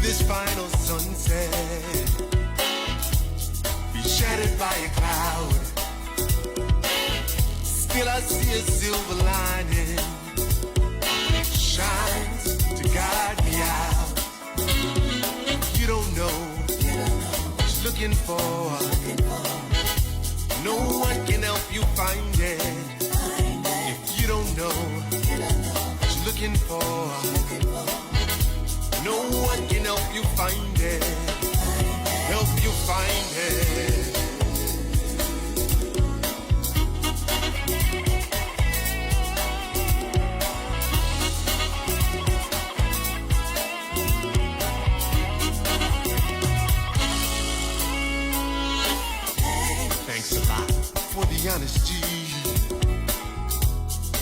this final sunset, be shattered by a cloud. Still I see a silver lining. It shines to guide me out. You don't know what you're looking for. No one can help you find it. If you don't know what you're looking for, no one can help you find it. Help you find it. Thanks a lot for the honesty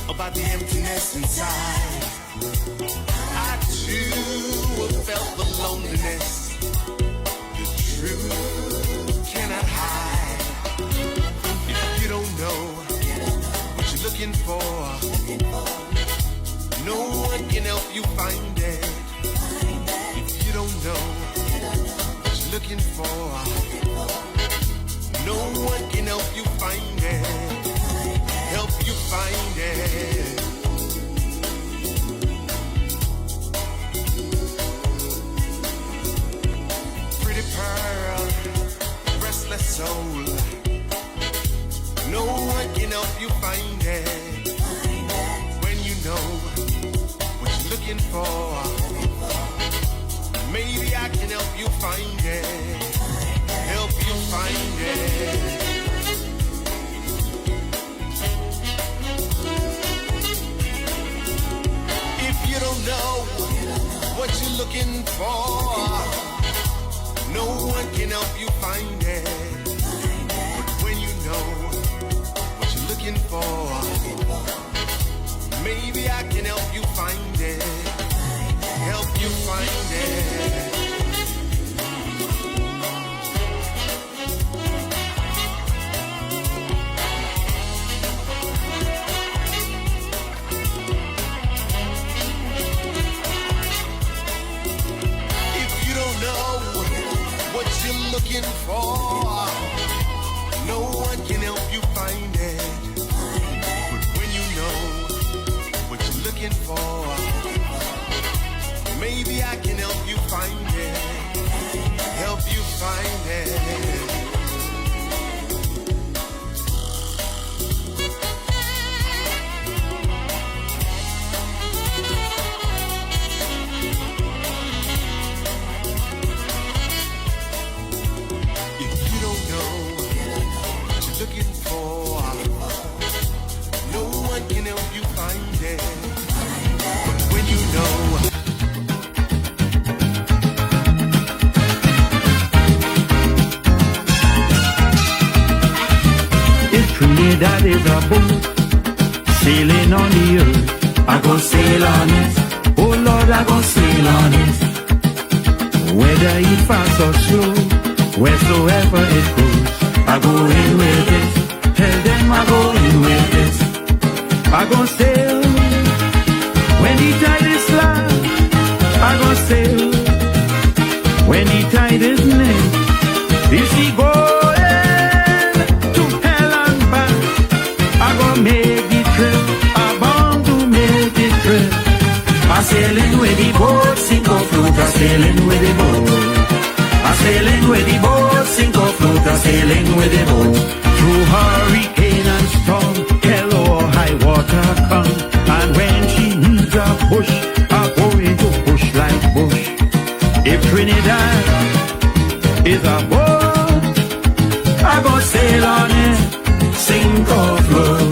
about the emptiness inside. I too have felt the loneliness. The truth cannot hide. If you don't know what you're looking for, no one can help you find it. If you don't know what you're looking for, no one can help you find it. Help you find it. Pretty pearl, restless soul. No one can help you find it. When you know what you're looking for, maybe I can help you find it. Help you find it. If you don't know what you're looking for, no one can help you find it. But when you know what you're looking for, maybe I can help you find it. Help you find it. Looking for, no one can help you find it. But when you know what you're looking for, maybe I can help you find it. Help you find it. Looking for, no one can help you find it. But when you know, if Trinidad is a boat sailing on the earth, I go sail on it. Oh Lord, I go sail on it. Whether it fast or slow, wheresoever it goes, I go in with it. Tell them I go in with it. I go sail when the tide is low. I go sail when the tide is near. If she going to hell and back, I go make the trip. I'm bound to make the trip. I'm sailing with the boat, sink or float. I'm sailing with the boat. I'm sailing with the boat, sink or float, I'm sailing with the boat. Through hurricane and storm, hell or high water come. And when she needs a push, I'm going to push like bush. If Trinidad is a boat, I go sail on it, sink or float.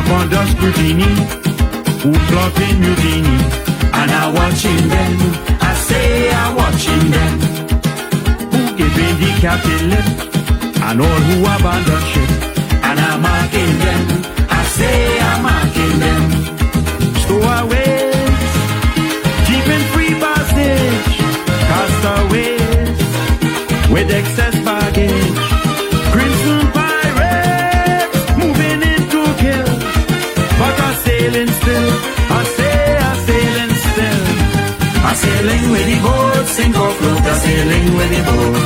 Under scrutiny, who plotting mutiny, and I'm watching them. I say I'm watching them. Who giving the captain lip, and all who abandon ship, and I'm marking them. I say I'm marking them. Stow away with excess baggage. Crimson pirates moving in to kill, but are sailing still. I say, are sailing still. Are sailing with the boat, sink or float. Are sailing with the boat.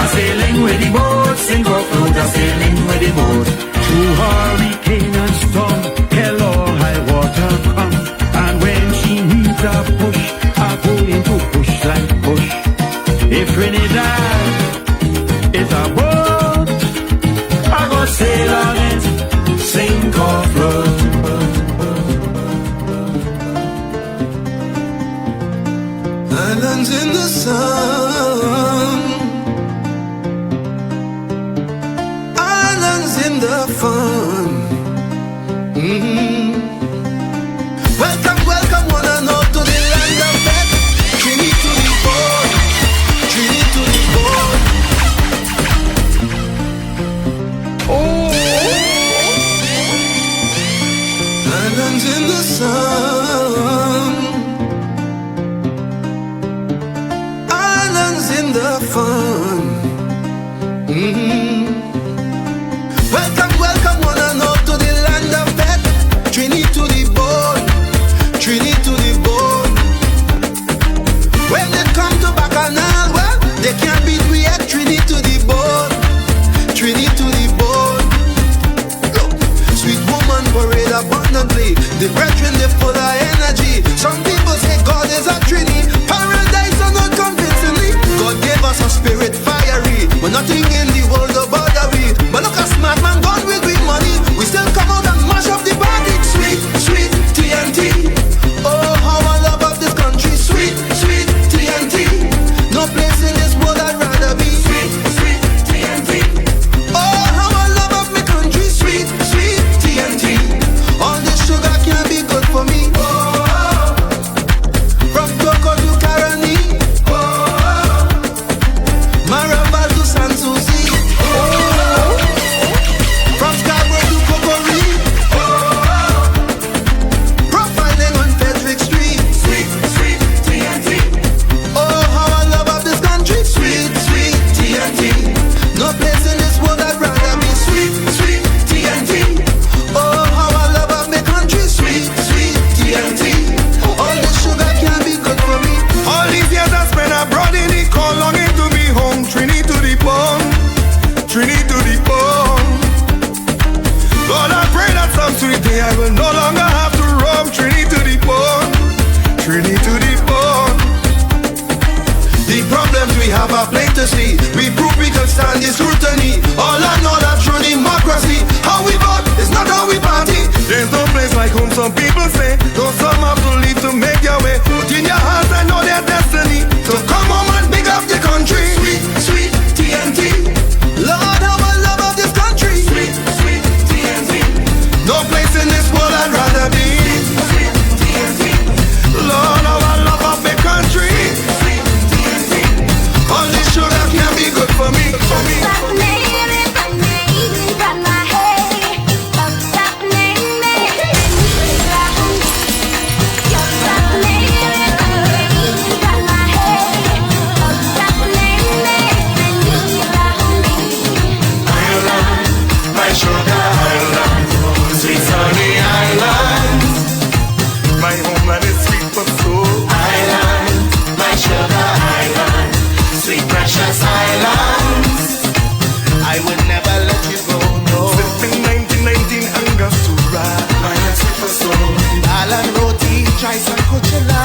Are sailing with the boat, sink or float. Are sailing with the boat. Through hurricane and storm, hell or high water come, and when she needs a push, I'm going to push like push. If Trinidad is a boat, I go sail on it, sink or float. Islands in the sun, islands in the fun. Welcome, welcome one and all to the land of death. Trini to the bone, Trini to the bone. Oh, islands in the sun, islands in the fun. Welcome, welcome one and all to the land of death. Trini to the bone, Trini to the bone. When they come to Bacchanal, well, they can't beat we at Trini to the bone, Trini to the bone. Look, sweet woman parade abundantly. The brethren, they full of energy. Some people say God is a Trini. Paradise or not convincingly. God gave us a spirit fiery, but nothing in the world will bother we. But look, a smart man gone with big money. We still come out and mash up the party. Sweet, sweet TNT. Oh, how I love up this country. Sweet, sweet TNT. No place in this world I'd rather be. Sweet, sweet TNT. Oh, how I love up my country. Sweet, sweet TNT. All this sugar can't be good for me. Oh, from Coco to Caroni. Oh, Marabal to Sanssouci. Oh, from Scarborough to Cocorie. Oh, profiling on Frederick Street. Sweet, sweet TNT. Oh, how I love up this country. Sweet, sweet TNT. No place in this world I'd rather be. Sweet, sweet TNT. Oh, how I love up my country. Sweet, sweet TNT. All this sugar can't be good for me. All these years I spent abroad in the cold, longing to be home. Trini to the bone, Trini to the bone. Lord, I pray that some sweet day I will no longer have to roam. Trini to the bone, Trini to the bone. The problems we have are plain to see. We prove we can stand this scrutiny. All I know that true democracy. How we vote is not how we party. There's no place like home, some people say. Though some have to leave to make their way, but in your hearts I know their destiny. So come home and big up the country. Sweet, sweet TNT. Lord, how I love of this country. Sweet, sweet TNT. No place in this world I'd rather be. Sweet TNT. Lord, how I love up the country. Sweet TNT. All this sugar can't be good for me. For me. My sugar island, sweet sunny island. My homeland is sweet for soul. Island, my sugar island, sweet precious islands. I would never let you go, no. Sipping 1919 Angostura. My sweet for soul. Island roti, rice and coachella.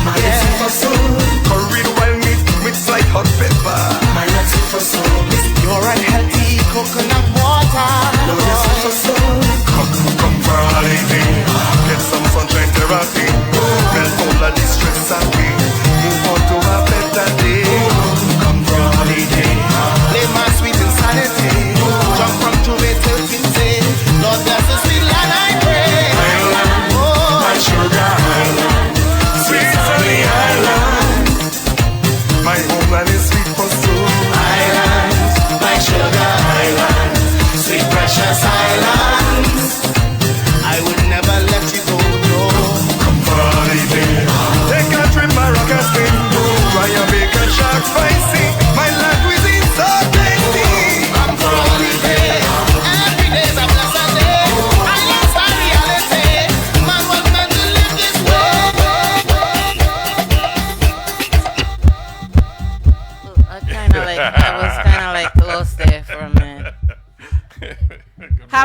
My sweet for soul. Curried wild meat mixed like hot pepper. My sweet for soul. It's pure and healthy coconut water. No, yes, sweet for soul. Come for a holiday. Get some sunshine therapy. Melt all of the stress away. Move on to a better day. Come for a holiday. Play my sweet insanity. Jump from Juve till Kinsey. Lord bless the sweet land I pray. Island, my sugar island, sweet sunny island. My homeland is sweet for soul. Island, my sugar island, sweet precious island.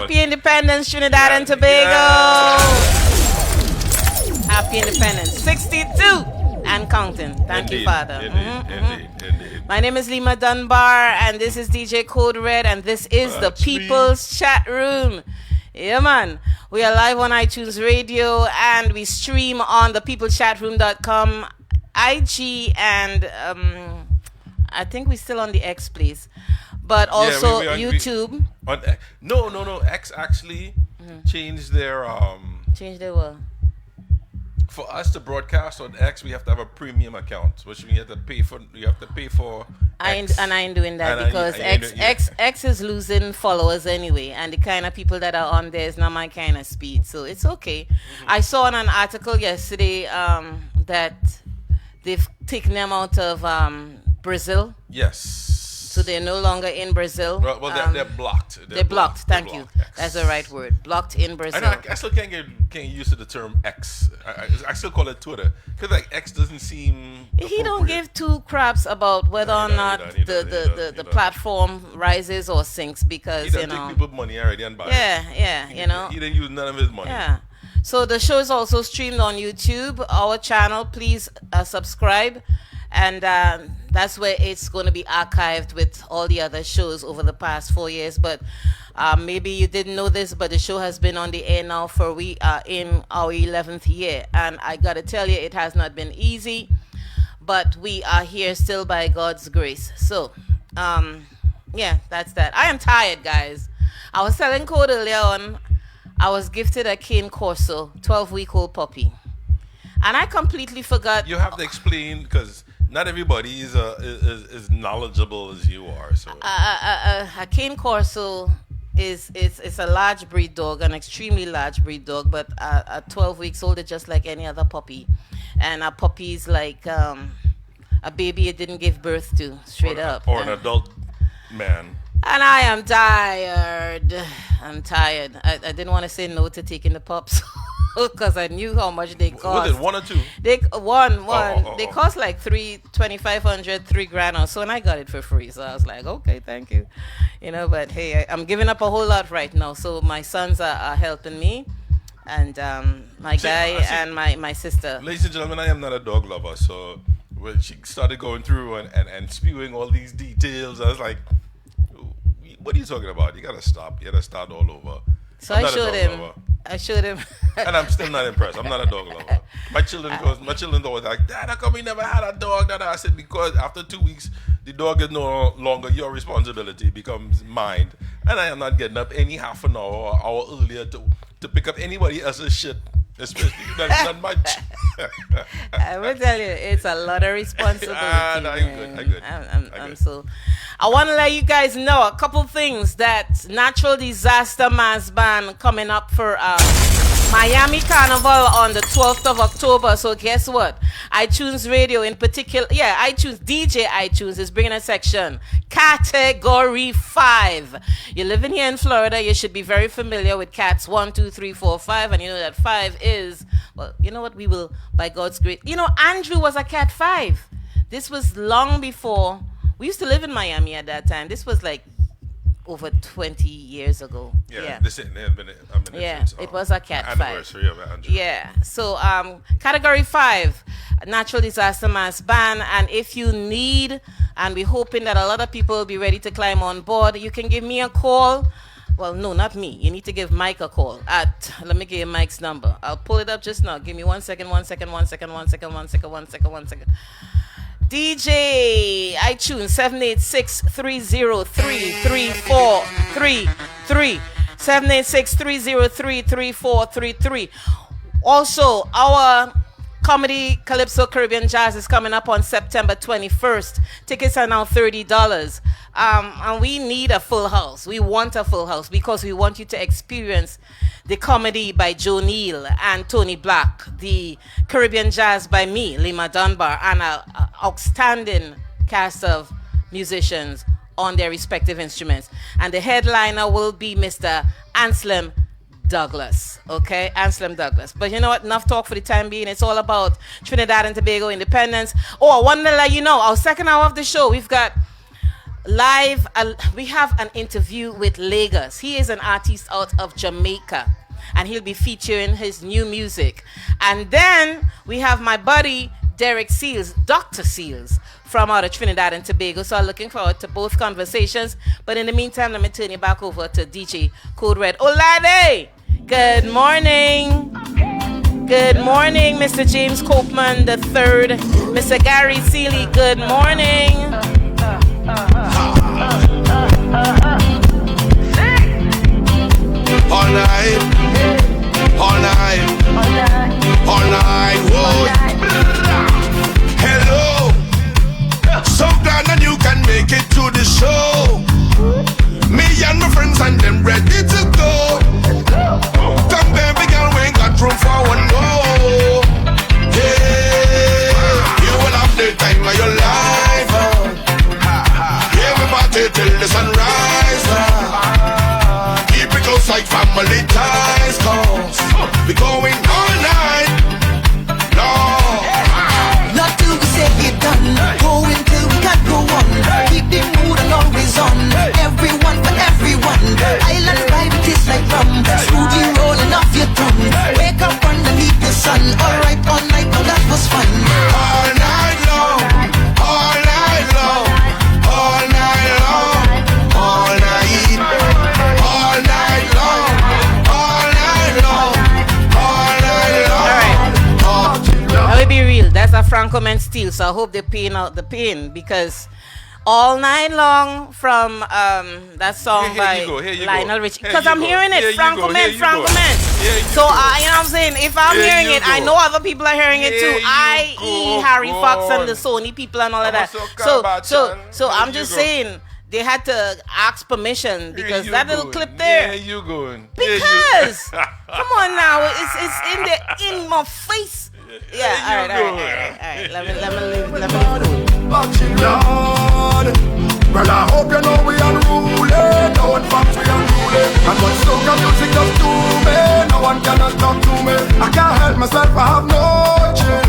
Happy Independence, Trinidad and Tobago. Happy Independence. 62 and counting. Thank you, Father. Indeed. My name is Lima Dunbar, and this is DJ Code Red, and this is the People's Chat Room. Yeah, man. We are live on iTunes Radio, and we stream on the peoplechatroom.com, IG, and I think we're still on the X, please. But also YouTube. No. X actually changed their Change their what? For us to broadcast on X, we have to have a premium account, which we have to pay for. You have to pay for. I ain't doing that because X is losing followers anyway, and the kind of people that are on there is not my kind of speed, so it's okay. I saw in an article yesterday that they've taken them out of Brazil. Yes. So they're no longer in Brazil. Well, they're blocked. They're blocked. Thank you. That's the right word. Blocked in Brazil. I still can't get used to the term X. I still call it Twitter because like X doesn't seem. He don't give two craps about whether or not the platform rises or sinks because he doesn't take people's money already and buy. Yeah. He didn't use none of his money. Yeah. So the show is also streamed on YouTube. Our channel, please subscribe. And that's where it's going to be archived with all the other shows over the past 4 years. But maybe you didn't know this, but the show has been on the air now for we are in our 11th year. And I got to tell you, it has not been easy. But we are here still by God's grace. So, yeah, that's that. I am tired, guys. I was telling Code earlier on, I was gifted a cane corso, 12-week-old puppy. And I completely forgot. You have to explain because not everybody is knowledgeable as you are. So a cane corso is a large breed dog, an extremely large breed dog, but at 12 weeks old, it's just like any other puppy. And a puppy is like a baby you didn't give birth to, straight up. Or an adult man. And I am tired. I'm tired. I didn't want to say no to taking the pups. Because I knew how much they cost. Was it one or two? One. They cost like $2,500, $3,000 or so, and I got it for free. So I was like, okay, thank you. But hey, I'm giving up a whole lot right now. So my sons are helping me, and my guy and my sister. Ladies and gentlemen, I am not a dog lover. So when she started going through and spewing all these details, I was like, what are you talking about? You gotta stop. You gotta start all over. So I showed him. And I'm still not impressed. I'm not a dog lover. My children always like, Dad, how come we never had a dog? I said, because after 2 weeks, the dog is no longer your responsibility. It becomes mine. And I am not getting up any half an hour or hour earlier to pick up anybody else's shit. Especially not much. I will tell you, it's a lot of responsibility. I'm good. I want to let you guys know a couple things that natural disaster mass band coming up for Miami Carnival on the 12th of October. So guess what? iTunes Radio in particular, DJ iTunes is bringing a section, Category 5. You're living here in Florida, you should be very familiar with cats 1, 2, 3, 4, 5, and you know that 5 is, well, you know what, we will, by God's grace. Andrew was a cat 5. This was long before, we used to live in Miami at that time. This was like over 20 years ago. It was a cat anniversary 5. Of Andrew. Yeah. So category 5, natural disaster mass ban. And if you need, and we're hoping that a lot of people will be ready to climb on board, you can give me a call. Well, no, not me. You need to give Mike a call let me give you Mike's number. I'll pull it up just now. Give me 1 second. DJ iTunes 786-303-3433 786-303-3433. Also, our Comedy Calypso Caribbean Jazz is coming up on September 21st. Tickets are now $30. And we need a full house. We want a full house because we want you to experience the comedy by Joe Neal and Tony Black, the Caribbean Jazz by me, Lima Dunbar, and an outstanding cast of musicians on their respective instruments. And the headliner will be Mr. Anselm Douglas, okay? Anselm Douglas. But you know what? Enough talk for the time being. It's all about Trinidad and Tobago independence. Oh, I wanted to let you know, our second hour of the show, we've got live, we have an interview with LAYGUS. He is an artist out of Jamaica, and he'll be featuring his new music. And then we have my buddy Derek Seals, Dr. Seals, from out of Trinidad and Tobago. So I'm looking forward to both conversations. But in the meantime, let me turn it back over to DJ Code Red. Olade! Good morning. Good morning, Mr. James Copeman III. Mr. Gary Seeley, good morning. All night, all night, all night, whoa. Hello, so glad that you can make it to the show. Me and my friends and them ready to go. Come baby girl, we ain't got room for one more. Yeah, you will have the time of your life. Yeah, we party till the sunrise. Keep it close like family ties, cause we going all night long. Not till we say it done, going till we can't go on. Keep the mood always on, everyone for everyone. Island vibe, it is like rum. Smoothie rolling off your tongue. Wake up underneath the sun. Alright, all night, now that was fun. All night long, all night long, all night long, all night, all night long, all night long, all night long. Let me be real. That's a Franco Man steal, so I hope they're paying out the pain, because all night long from that song by Lionel Richie, because I'm hearing it, Franco Man. So you know what I'm saying, if I'm hearing it, I know other people are hearing it too, i.e. Harry Fox and the Sony people and all of that. So I'm just saying they had to ask permission, because that little clip there. Yeah, you going. Because come on now, it's in my face. Yeah, all right. Let me leave. Lord, well I hope you know we unruly. No one fucks we unruly. And what soca music does to me, no one cannot talk to me. I can't help myself, I have no chill.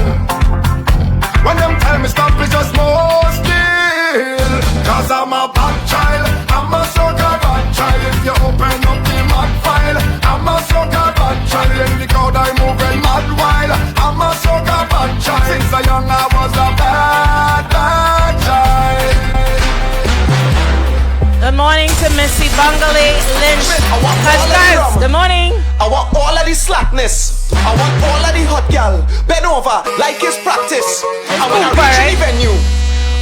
When them tell me stop, it's just more still. Cause I'm a bad child, I'm a soca bad child. If you open up the mad file, I'm a soca bad child. In the crowd I move in mad wild. I'm a soca bad child. Since a young I was a bad child. Good morning to Missy Bungale Lynch. Guys, good morning. I want all of the slackness. I want all of the hot gal. Bend over like it's practice. I wanna reach the venue.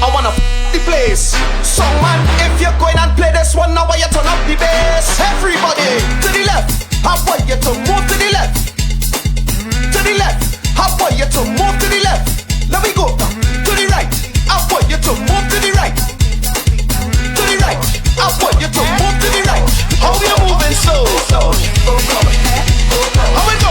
I wanna the place. So man, if you're going and play this one, now why you turn up the bass? Everybody to the left. I want you to move to the left. To the left. I want you to move to the left. Let me go to the right. I want you to move to the right. To the right. I want you to move to the right. How you moving so? How we go?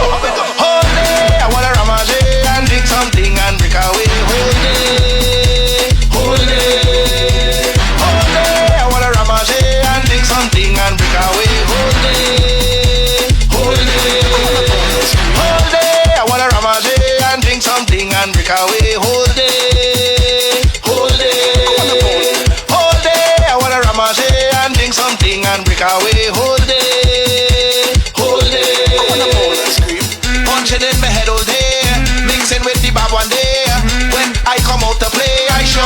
Hold it. I wanna ramage and drink something and break away. Hold it. Hold it. Hold it. I wanna ramage and drink something and break away. Hold it. Hold it. Hold it. I wanna ramage and drink something and break away. Hold it. Hold it. Hold it. I wanna ramage and drink something and break away. Hold it. Hold it. Punching in my head all day, mixing with the bad one day. When I come out to play, I sure.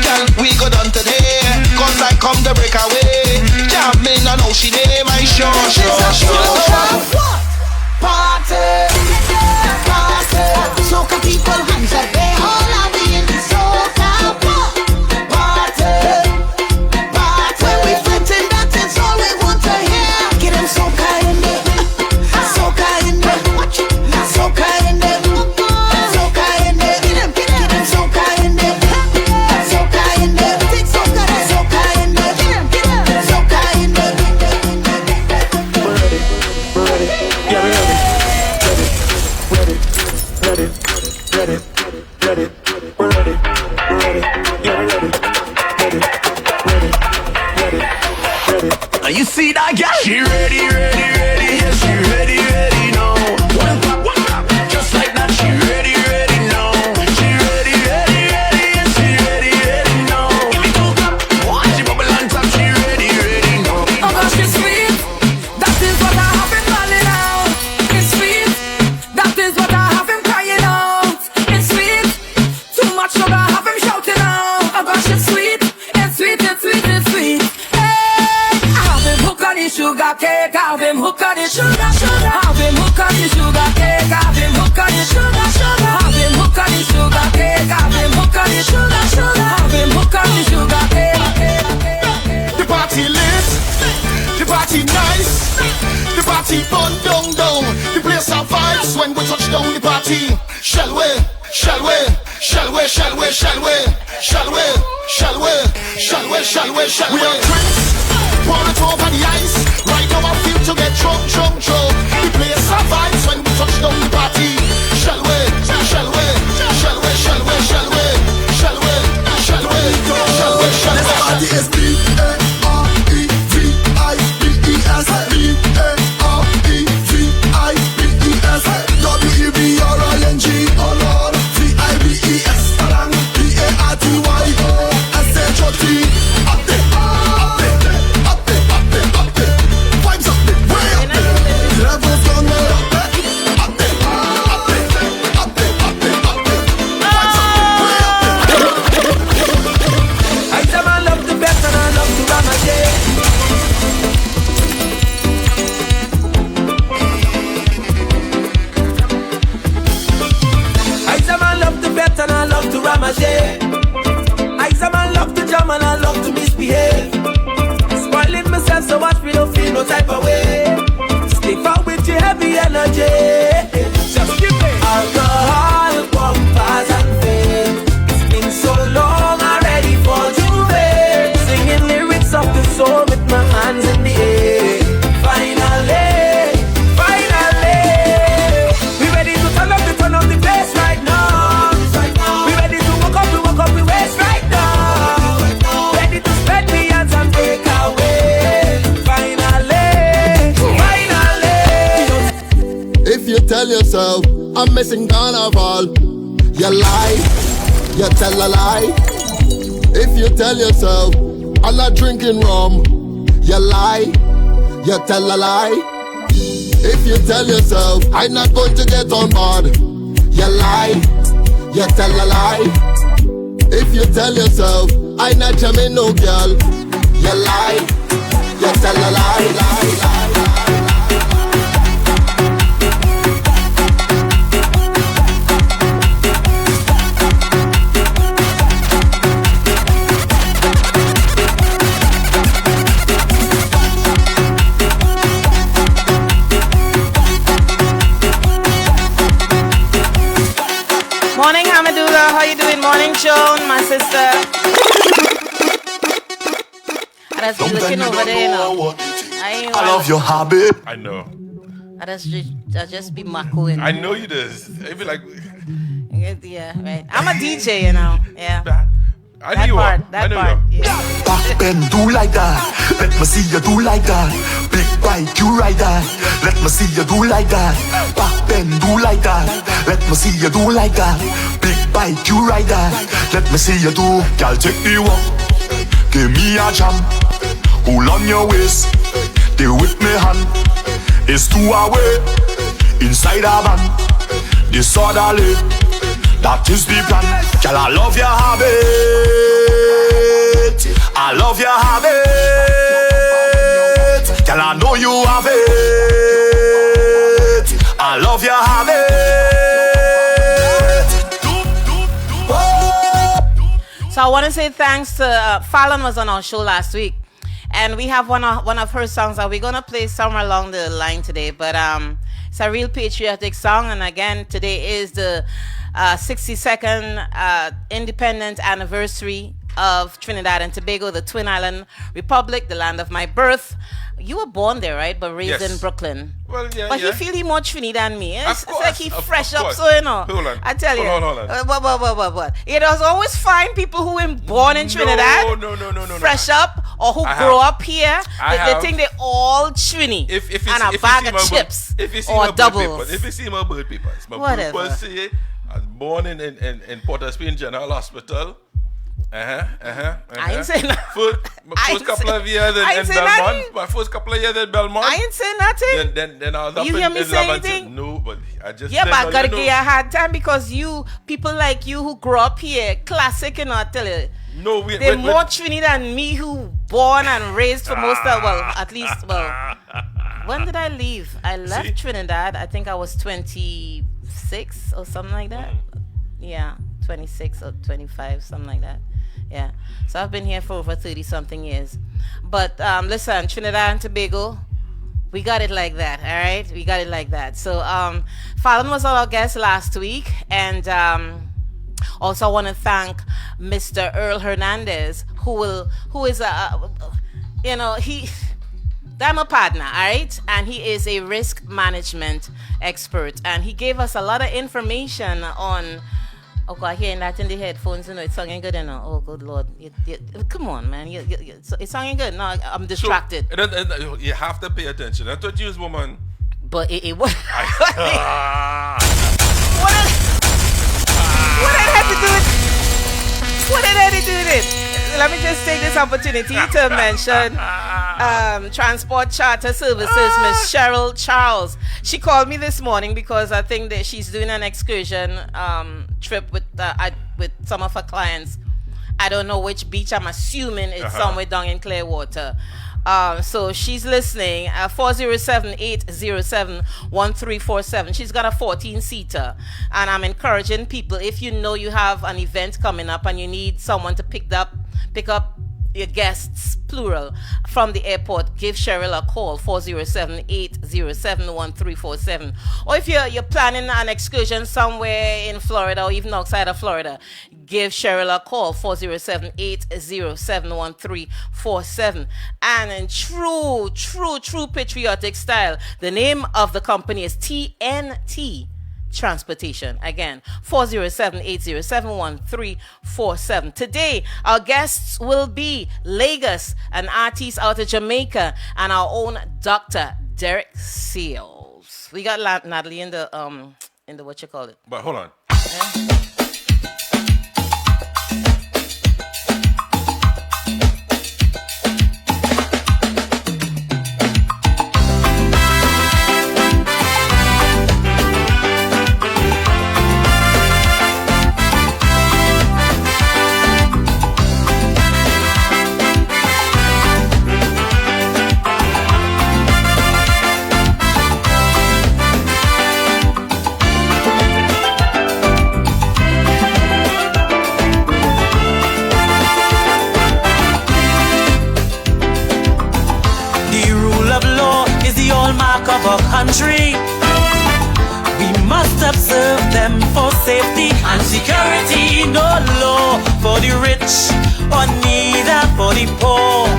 Can we go down today? Cause I come to break away. Jamming on how she name, I sure. Party, party, soca people, hands up, they all are being soca. Party, when we flinting, that is all we want to hear. Get them soca in there, soca in there, soca in there, soca in there. Get them soca in there, soca in there, soca in there, soca in there. Have him hook on the sugar, sugar. Have him hook on the sugar cake. Have him hook on the sugar, sugar. Have him hook on the sugar cake. Have him hook on the sugar, sugar. Have him hook on the sugar cake. The party lit, the party nice, the party fun down. The place of vibes when we touch down the party. Shall we? Shall we? Shall we? Shall we? Shall we? Shall we? Shall we? Shall we? Shall we? Shall we? We are drinks, pour it over the ice. Right now I feel to get drunk. The place of vibes when we touch down the party. Shall we? Shall we? Shall we? Shall we? Shall we? Shall we? Shall we? Shall we? Shall we? This party is BAREVIBES. BAREVIBES. WEBRING. VIBES. BARTY. Up there. Vibes up there. Way up there. Levels gone way up there. Up there. Vibes up there. Way up there. I tell my love to bet and I love to ramage. I tell my love to bet and I love to ramage. I tell my love to jam and I love to misbehave. Spoiling myself so much we don't feel no type of way. Stick out with your heavy energy. Just give me alcohol, bumpers and fame. It's been so long already for Juve. Singing lyrics of the soul with my hands in the air. Finally, we ready to turn up the place right now. We ready to walk up the waist right now. Ready to spread the hands and break away. Finally. If you tell yourself I'm missing carnival, you lie, you tell a lie. If you tell yourself I'm not drinking rum, you lie, you tell a lie. If you tell yourself I'm not going to get on board, you lie, you tell a lie. If you tell yourself I'm not jamming no girl, you lie, you tell a lie, lie. Morning, Hamadula. How you doing? Morning, Joan, my sister. I just be looking over there, you know. I love your habit. I know. I just be macooing. I know you does. It'd be like, Yeah, right. I'm a DJ, you know. Yeah. I knew you were. I knew you were. Yeah. Back bend, do like that. Let me see you do like that. Big bike, you ride that. Let me see you do like that. Back bend, do like that. Let me see you do like that. Big bike, you ride that. Let me see you do. Girl, take the walk. Give me a jam. Hold on your waist. They with me hand. It's 2 away. Inside a van. Disorderly. That is the plan. Girl, I love your habit. I love your habit. Girl, I know you have it. I love your habit. So I want to say thanks to Fallon was on our show last week, and we have one of her songs that we're gonna play somewhere along the line today. But it's a real patriotic song, and again, today is the 62nd independent anniversary of Trinidad and Tobago, the Twin Island Republic, the land of my birth. You were born there, right? But raised in Brooklyn. Well, yeah, but yeah. he feel he more Trini than me. It's course, like he fresh up, course. so you know. Hold on. I tell you. Hold on. What? It was always find people who were born in Trinidad. No. Fresh up, or who grow up here. They think they all Trini. If and a bag of chips. If you see or my doubles. If you see my bird papers, my whatever. people say I was born in Port of Spain General Hospital. I ain't saying nothing. My first couple of years in Belmont. My first couple of years in Belmont. I ain't saying nothing. Then I was up you in hear me say Levanton. anything? No, but I just but I gotta give you a hard time because people like you who grew up here, classic, you know, I tell you. No, they're more Trini than me who born and raised for most of, at least, when did I leave? I left See? Trinidad. I think I was 26 or something like that. Yeah, 26 or 25, something like that. Yeah. So I've been here for over 30 something years. But listen, Trinidad and Tobago, we got it like that, all right? We got it like that. So Fallon was our guest last week, and also I want to thank Mr. Earl Hernandez, who is I'm a partner, all right? And he is a risk management expert. And he gave us a lot of information on... Oh, God, hearing that in the headphones, it's sounding good, Oh, good Lord. Come on, man. It's sounding good. No, I'm distracted. So, you have to pay attention. I thought you was woman. But it was... What did I have to do with... What did I have to do with it? Let me just take this opportunity to mention Transport Charter Services, Miss Cheryl Charles. She called me this morning because I think that she's doing an excursion trip with some of her clients. I don't know which beach. I'm assuming it's somewhere down in Clearwater. So she's listening. 407-807-1347. She's got a 14-seater, and I'm encouraging people, if you know you have an event coming up and you need someone to pick up your guests, plural, from the airport, give Cheryl a call, 407-807-1347. Or if you're planning an excursion somewhere in Florida or even outside of Florida, give Cheryl a call, 407-807-1347. And in true patriotic style, the name of the company is TNT Transportation. Again, 407-807-1347. Today, our guests will be LAYGUS, an artist out of Jamaica, and our own Dr. Derek Seals. We got Natalie in the what you call it. But hold on. Yeah. Of our country, we must observe them for safety and security. No law for the rich or neither for the poor.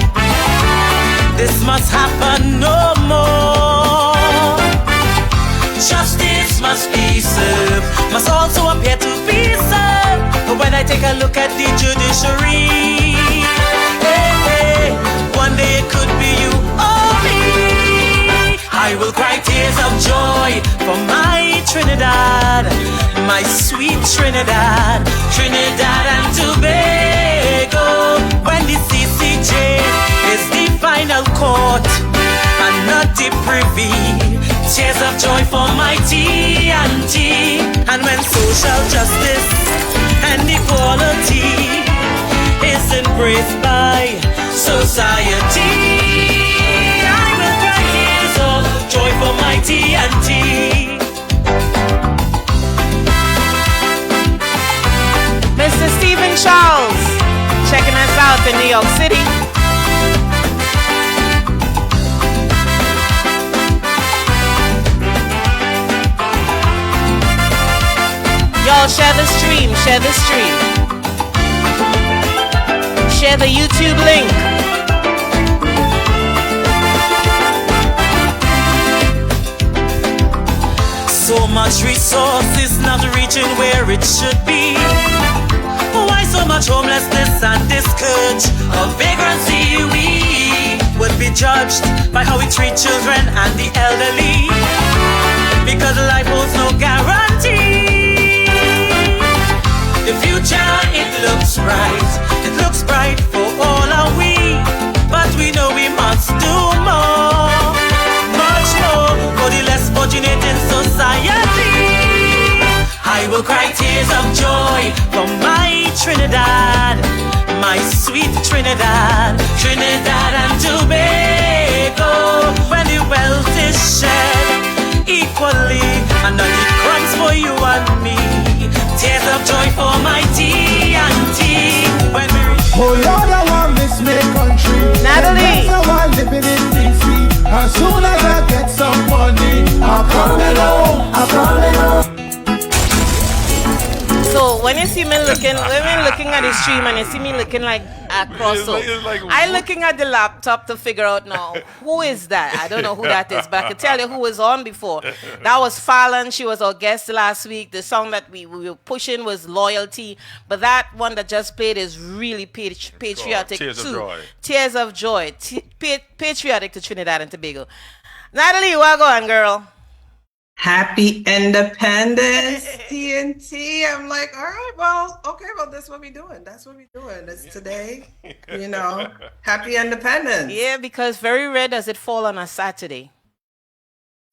This must happen no more. Justice must be served, must also appear to be served. But when I take a look at the judiciary, one day it could be you or me. I will cry tears of joy for my Trinidad, my sweet Trinidad, Trinidad and Tobago. When the CCJ is the final court and not the privy, tears of joy for my TNT. And when social justice and equality is embraced by society, joy for my TNT. Mr. Stephen Charles, checking us out in New York City. Y'all share the stream, share the stream. Share the YouTube link. So much resources not reaching where it should be. Why so much homelessness and this scourge of vagrancy? We would be judged by how we treat children and the elderly, because life holds no guarantee. The future, it looks bright for all are we, but we know we must do more, much more for the less fortunate in society. I will cry tears of joy for my Trinidad, my sweet Trinidad, Trinidad and Tobago. when the wealth is shared equally, and not the crumbs for you and me. Tears of joy for my T&T. When we reach Oh Lord, I want this make country. Natalie. I want living in DC. As soon as I get some money, I'm coming home. I'm coming home. So when you see me looking, women looking at the stream and you see me looking like across, so It's like- I looking at the laptop to figure out now who is that. I don't know who that is, but I can tell you who was on before. That was Fallon. She was our guest last week. The song that we were pushing was Loyalty, but that one that just played is really patriotic Tears of too. Joy. Tears of Joy, patriotic to Trinidad and Tobago. Natalie, what going, girl? Happy Independence, TNT. I'm like, all right, well, okay, well, that's what we doing. That's what we doing. It's today, Happy Independence. Yeah, because very rare does it fall on a Saturday.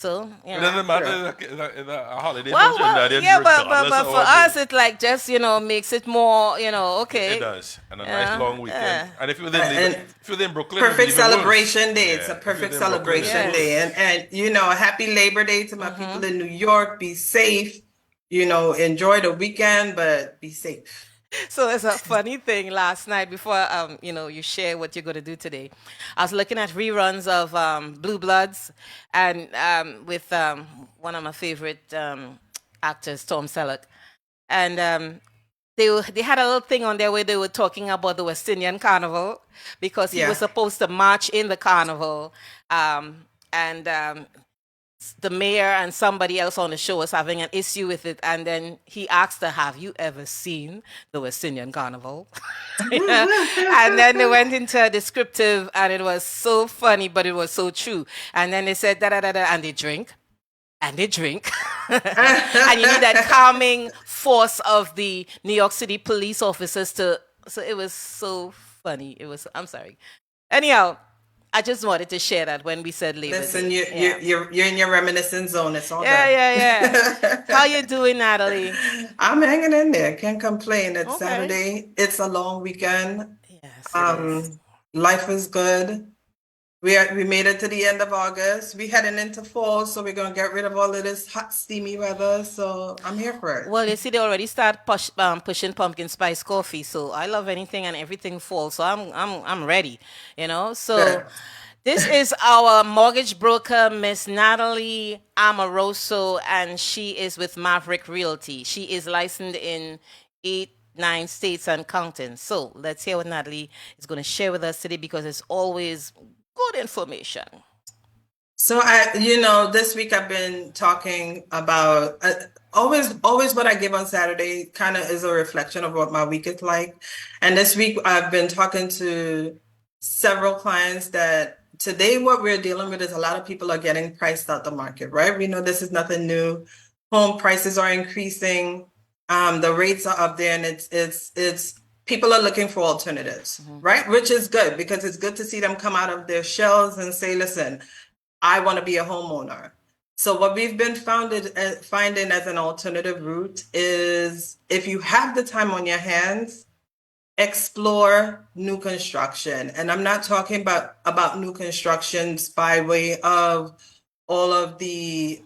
So, It doesn't matter. It's a holiday. Well, yeah, but regardless for of us, it like just makes it more okay. It does, and a nice long weekend. And if you're in Brooklyn, Perfect it's even celebration worse. day. It's Yeah, a if you're perfect in Brooklyn, celebration it's day, and happy Labor Day to my people in New York. Be safe. Enjoy the weekend, but be safe. So it's a funny thing. Last night, before you share what you're going to do today, I was looking at reruns of Blue Bloods, and with one of my favorite actors, Tom Selleck, and they had a little thing on there where they were talking about the West Indian Carnival because he was supposed to march in the carnival, and the mayor and somebody else on the show was having an issue with it, and then he asked her, "Have you ever seen the West Indian Carnival?" And then they went into a descriptive, and it was so funny, but it was so true. And then they said da da da da, and they drink, and they drink, and you need that calming force of the New York City police officers to. So it was so funny. It was. I'm sorry. Anyhow. I just wanted to share that when we said Labor Listen, Day. you're in your reminiscent zone. It's all good. Yeah. How you doing, Natalie? I'm hanging in there. Can't complain. It's Okay. Saturday. It's a long weekend. Yes. It is. Life is good. We made it to the end of August. We heading into fall, so we're gonna get rid of all of this hot, steamy weather. So I'm here for it. Well, you see, they already start pushing pumpkin spice coffee. So I love anything and everything fall. So I'm ready. So. Good. This is our mortgage broker, Miss Natalie Amoroso, and she is with Maverick Realty. She is licensed in 9 states and counting. So let's hear what Natalie is going to share with us today, because it's always good information. So this week I've been talking about always what I give on Saturday kind of is a reflection of what my week is like. And this week I've been talking to several clients that today what we're dealing with is a lot of people are getting priced out the market, right? We know this is nothing new. Home prices are increasing. The rates are up there, and it's people are looking for alternatives, right? Which is good, because it's good to see them come out of their shells and say, listen, I want to be a homeowner. So what we've been finding as an alternative route is, if you have the time on your hands, explore new construction. And I'm not talking about new constructions by way of all of the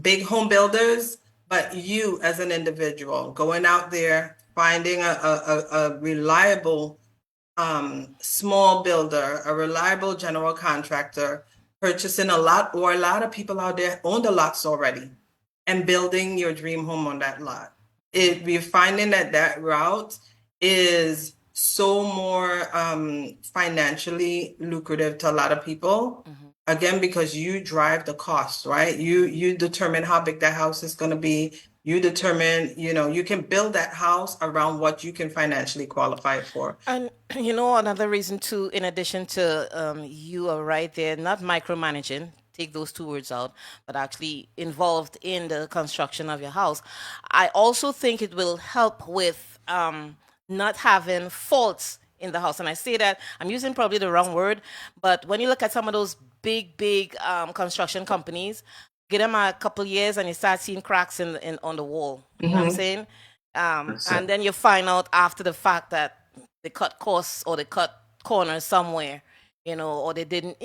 big home builders, but you as an individual going out there, finding a reliable small builder, a reliable general contractor, purchasing a lot, or a lot of people out there own the lots already, and building your dream home on that lot. We're finding that route is so more financially lucrative to a lot of people. Again, because you drive the cost, right? You determine how big that house is going to be. You determine, you can build that house around what you can financially qualify for. And another reason too, in addition to you are right there, not micromanaging, take those two words out, but actually involved in the construction of your house. I also think it will help with not having faults in the house. And I say that, I'm using probably the wrong word, but when you look at some of those big construction companies, give them a couple years and you start seeing cracks on the wall. You know what I'm saying? And then you find out after the fact that they cut costs or they cut corners somewhere, or they didn't,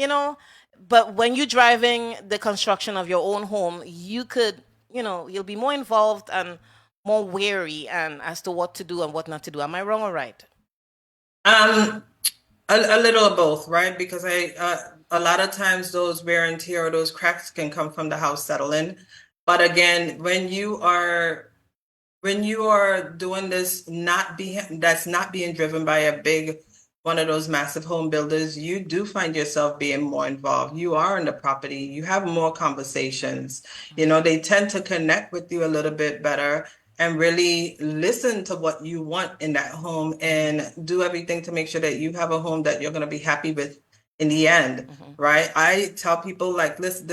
but when you're driving the construction of your own home, you could, you'll be more involved and more wary and as to what to do and what not to do. Am I wrong or right? A little of both, right? Because a lot of times those wear and tear or those cracks can come from the house settling. But again, when you are doing this, that's not being driven by a big one of those massive home builders, you do find yourself being more involved. You are in the property, you have more conversations. They tend to connect with you a little bit better and really listen to what you want in that home and do everything to make sure that you have a home that you're going to be happy with in the end, right? I tell people like, listen,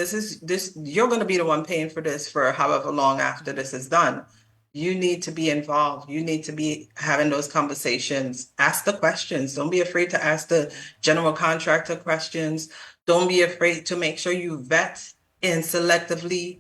you're going to be the one paying for this for however long after this is done. You need to be involved. You need to be having those conversations. Ask the questions. Don't be afraid to ask the general contractor questions. Don't be afraid to make sure you vet and selectively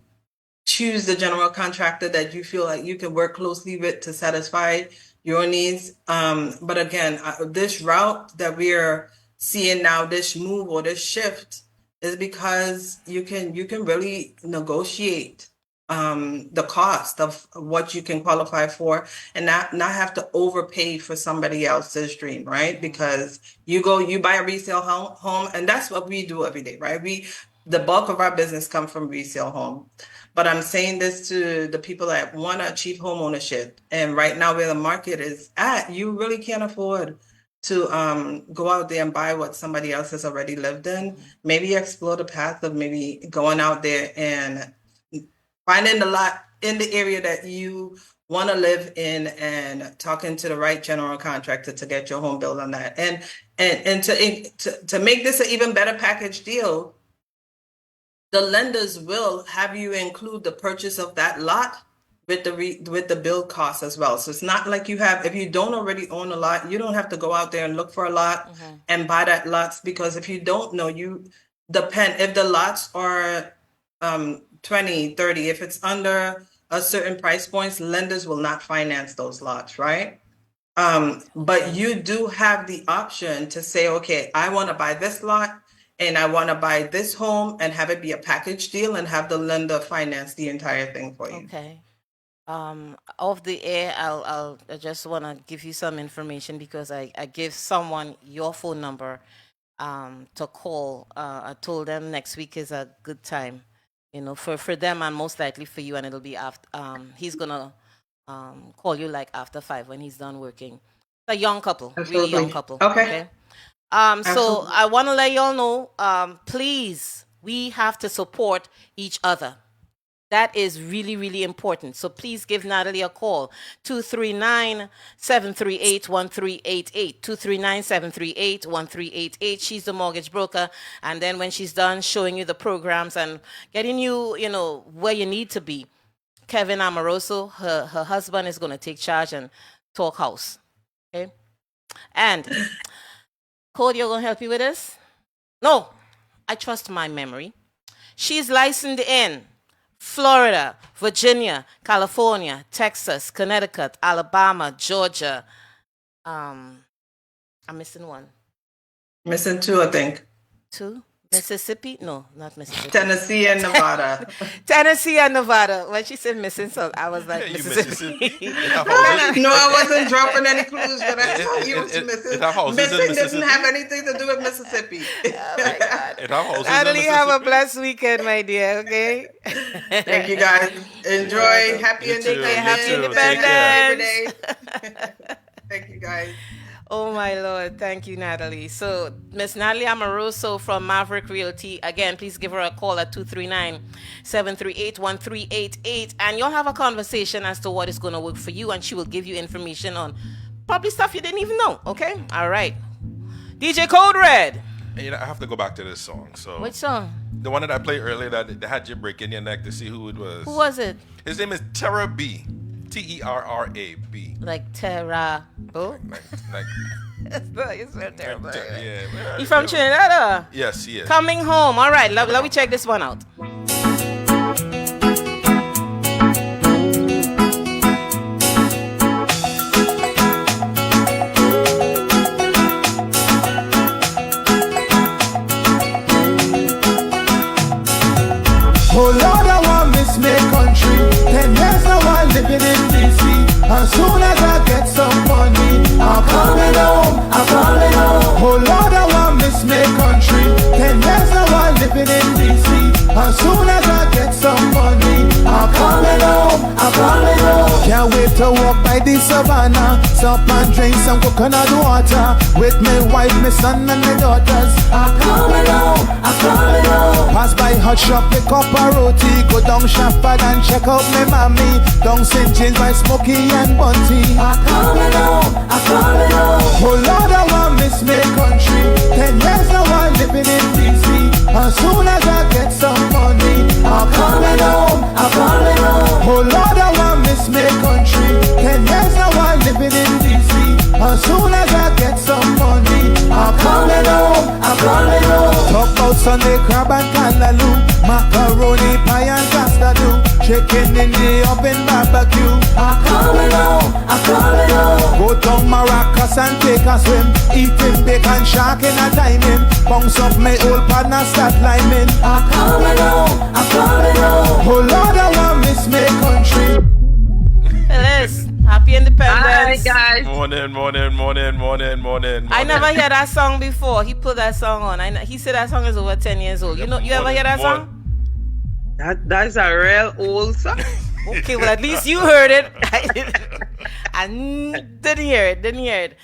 choose the general contractor that you feel like you can work closely with to satisfy your needs. But again, this route that we're seeing now, this move or this shift, is because you can really negotiate the cost of what you can qualify for and not have to overpay for somebody else's dream, right? Because you buy a resale home, and that's what we do every day, right? The bulk of our business comes from resale home. But I'm saying this to the people that want to achieve home ownership. And right now where the market is at, you really can't afford to go out there and buy what somebody else has already lived in. Maybe explore the path of maybe going out there and finding the lot in the area that you want to live in and talking to the right general contractor to get your home built on that. And to make this an even better package deal, the lenders will have you include the purchase of that lot with the build cost as well. So it's not like if you don't already own a lot, you don't have to go out there and look for a lot and buy that lots, because if you don't know, if the lots are 20, 30, if it's under a certain price points, lenders will not finance those lots, right? But you do have the option to say, okay, I want to buy this lot and I want to buy this home and have it be a package deal and have the lender finance the entire thing for you. Okay. Off the air, I just want to give you some information because I gave someone your phone number to call. I told them next week is a good time, for them and most likely for you, and it'll be after. He's gonna call you like after 5 when he's done working. A young couple, really young couple. Okay. So I want to let y'all know, please, we have to support each other. That is really, really important. So please give Natalie a call, 239-738-1388, 239-738-1388. She's the mortgage broker. And then when she's done showing you the programs and getting you, where you need to be, Kevin Amoroso, her husband, is going to take charge and talk house. Okay? And Cody, you're going to help you with this? No, I trust my memory. She's licensed in Florida, Virginia, California, Texas, Connecticut, Alabama, Georgia. I'm missing one. Missing 2, I think. 2? Mississippi? No, not Mississippi. Tennessee and Nevada. Tennessee and Nevada. When she said missing, so I was like, Mississippi. No, I wasn't dropping any clues, but I told you it was missing doesn't have anything to do with Mississippi. Oh my God. Natalie, have a blessed weekend, my dear, okay? Thank you, guys. Enjoy. Happy Independence Day. Thank you, guys. Oh, my Lord. Thank you, Natalie. So, Miss Natalie Amoroso from Maverick Realty. Again, please give her a call at 239-738-1388. And you'll have a conversation as to what is going to work for you. And she will give you information on probably stuff you didn't even know. Okay? All right. DJ Code Red. I have to go back to this song. So which song? The one that I played earlier that had you breaking your neck to see who it was. Who was it? His name is Terra B. Terrab. Like Terra. Oh? Like it's so terrible. Yeah. You from Trinidad? Yes, he is. Coming home. All right, let me check this one out. to walk by the savannah, stop and drink some coconut water with my wife, my son and my daughters. I'm coming home, I'm coming home. Pass by hot shop, pick up a roti, go down Shafford and check out my mommy. Down St. James by Smokey and Bunty. I'm coming home, I'm coming home. Oh Lord, I want miss my country. 10 years now I'm living in DC. As soon as I get some money, I'm coming home, I'm coming home. Oh Lord, I want miss my country. 10 years now I'm living in DC. As soon as I get some money, I'm coming home, I'm coming home. Talk about Sunday crab and callaloo, macaroni, pie and castado, chicken in the oven barbecue. I'm coming home, I'm coming home. Go down Maracas and take a swim, eating bacon shark in a timing. Bounce up my old partner, start liming. I'm coming home, I'm coming home. Oh Lord, I want miss my country. Phyllis, happy Independence. Hi guys. Morning. I never heard that song before. He put that song on. He said that song is over 10 years old. You ever hear that song? That's a real old song. Okay, well at least you heard it. I didn't hear it.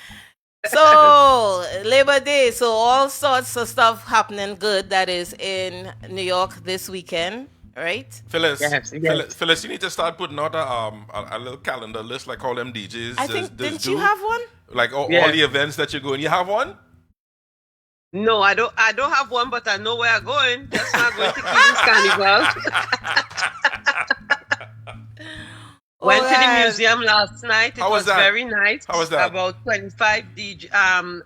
So Labor Day, so all sorts of stuff happening good that is in New York this weekend, right? Phyllis, Yes. Phyllis, you need to start putting out a little calendar list like all them DJs. I think didn't you have one? Like all Yeah. the events that you're going. You have one? No, I don't have one, but I know where I'm going. Just not going to King's Carnival. Went to the museum last night. It How was that? very nice. How was that? About 25 DJ,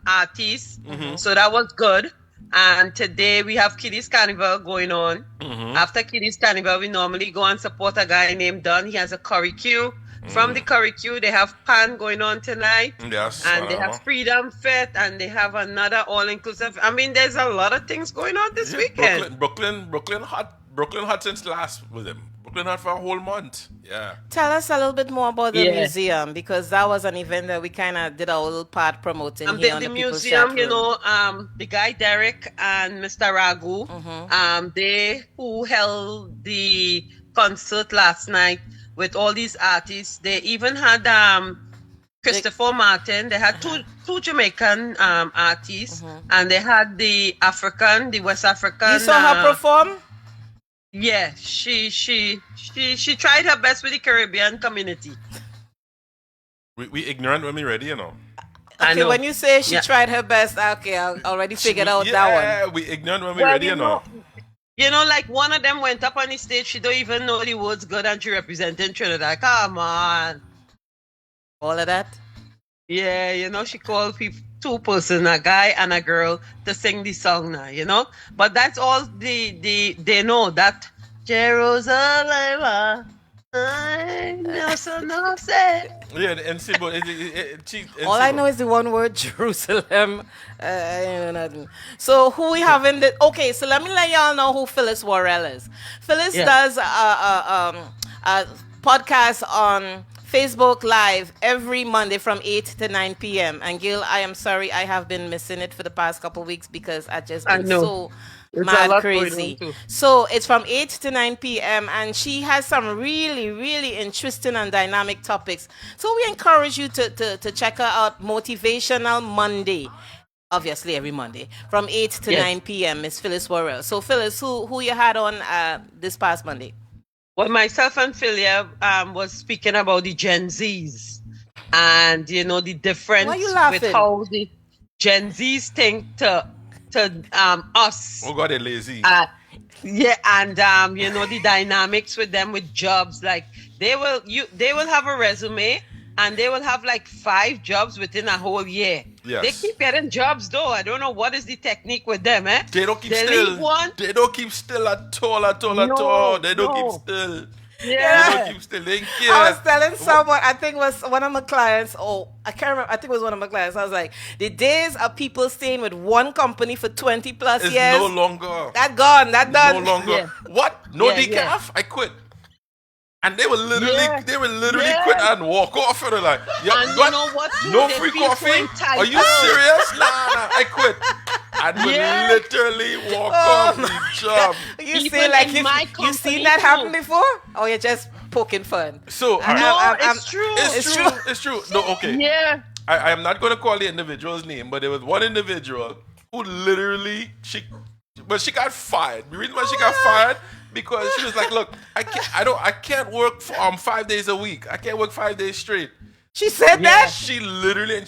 artists. Mm-hmm. So that was good. And today we have Kiddies Carnival going on. Mm-hmm. After Kiddies Carnival, we normally go and support a guy named Don. He has a curry queue. From the curry queue, they have pan going on tonight. Yes. And they have Freedom Fest, and they have another all-inclusive. I mean, there's a lot of things going on this weekend. Brooklyn hot since last with him. Brooklyn hot for a whole month. Yeah. Tell us a little bit more about the Yeah. museum, because that was an event that we kind of did a little part promoting here on The the People's museum, Chat you Room. know, the guy Derek and Mr. Ragu, they who held the concert last night with all these artists. They even had Christopher Martin. They had two Jamaican artists, and they had the West African. You saw her perform? Yeah, she tried her best with the Caribbean community. We ignorant when we ready, you know. I Okay, know. when you say she Yeah. tried her best, okay, I already figured out that Yeah, we ignorant when we ready, you know. You know, like one of them went up on the stage, she don't even know the words good and she representing Trinidad. Come on. one. All of that. Yeah, you know, she called two person, a guy and a girl, to sing the song now, you know? But that's all they know, that Jerusalem, I know so no say. Yeah, and see, but All I know is the one word, Jerusalem. I know nothing. So who we have in the... Okay, so let me let y'all know who Phyllis Worrell is. Phyllis does a podcast on Facebook Live every Monday from 8 to 9 p.m. And Gil, I am sorry, I have been missing it for the past couple weeks because I just been so It's a mad lot crazy. going on too. So it's from 8 to 9 p.m. and she has some really, really interesting and dynamic topics. So we encourage you to check her out, Motivational Monday. Obviously every Monday from 8 to 9 p.m. Miss Phyllis Worrell. So Phyllis, who you had on this past Monday? Well, myself and Philia was speaking about the Gen Zs and, you know, the difference Why you laughing? with how the Gen Zs think to us. oh God, they're lazy. Yeah, and you know, the dynamics with them with jobs, like they will have a resume and they will have like 5 jobs within a whole year. Yes. They keep getting jobs though. I don't know what is the technique with them, eh? They don't keep They still. leave one. They don't keep still at all. They don't keep still. Yeah. They don't keep still. They care. I was telling someone, I think it was one of my clients, I can't remember, I think it was one of my clients. I was like, the days of people staying with one company for 20 plus It's years, no longer. that gone, that done. No longer. Yeah. What? No Yeah, decaf? yeah. I quit. And they will literally, Yeah. quit and walk off. And they're like, yeah, And you what? know what? No They free feel so coffee? entitled. Are you serious? Nah, I quit. and would literally walk off the job. You Even say like in my you seen company that too. happen before? Or you're just poking fun? So It's true. it's true. No, okay. Yeah. I am not going to call the individual's name, but there was one individual who literally she got fired. The reason why she got fired because she was like, "Look, I can't work for 5 days a week. I can't work 5 days straight." She said that? She literally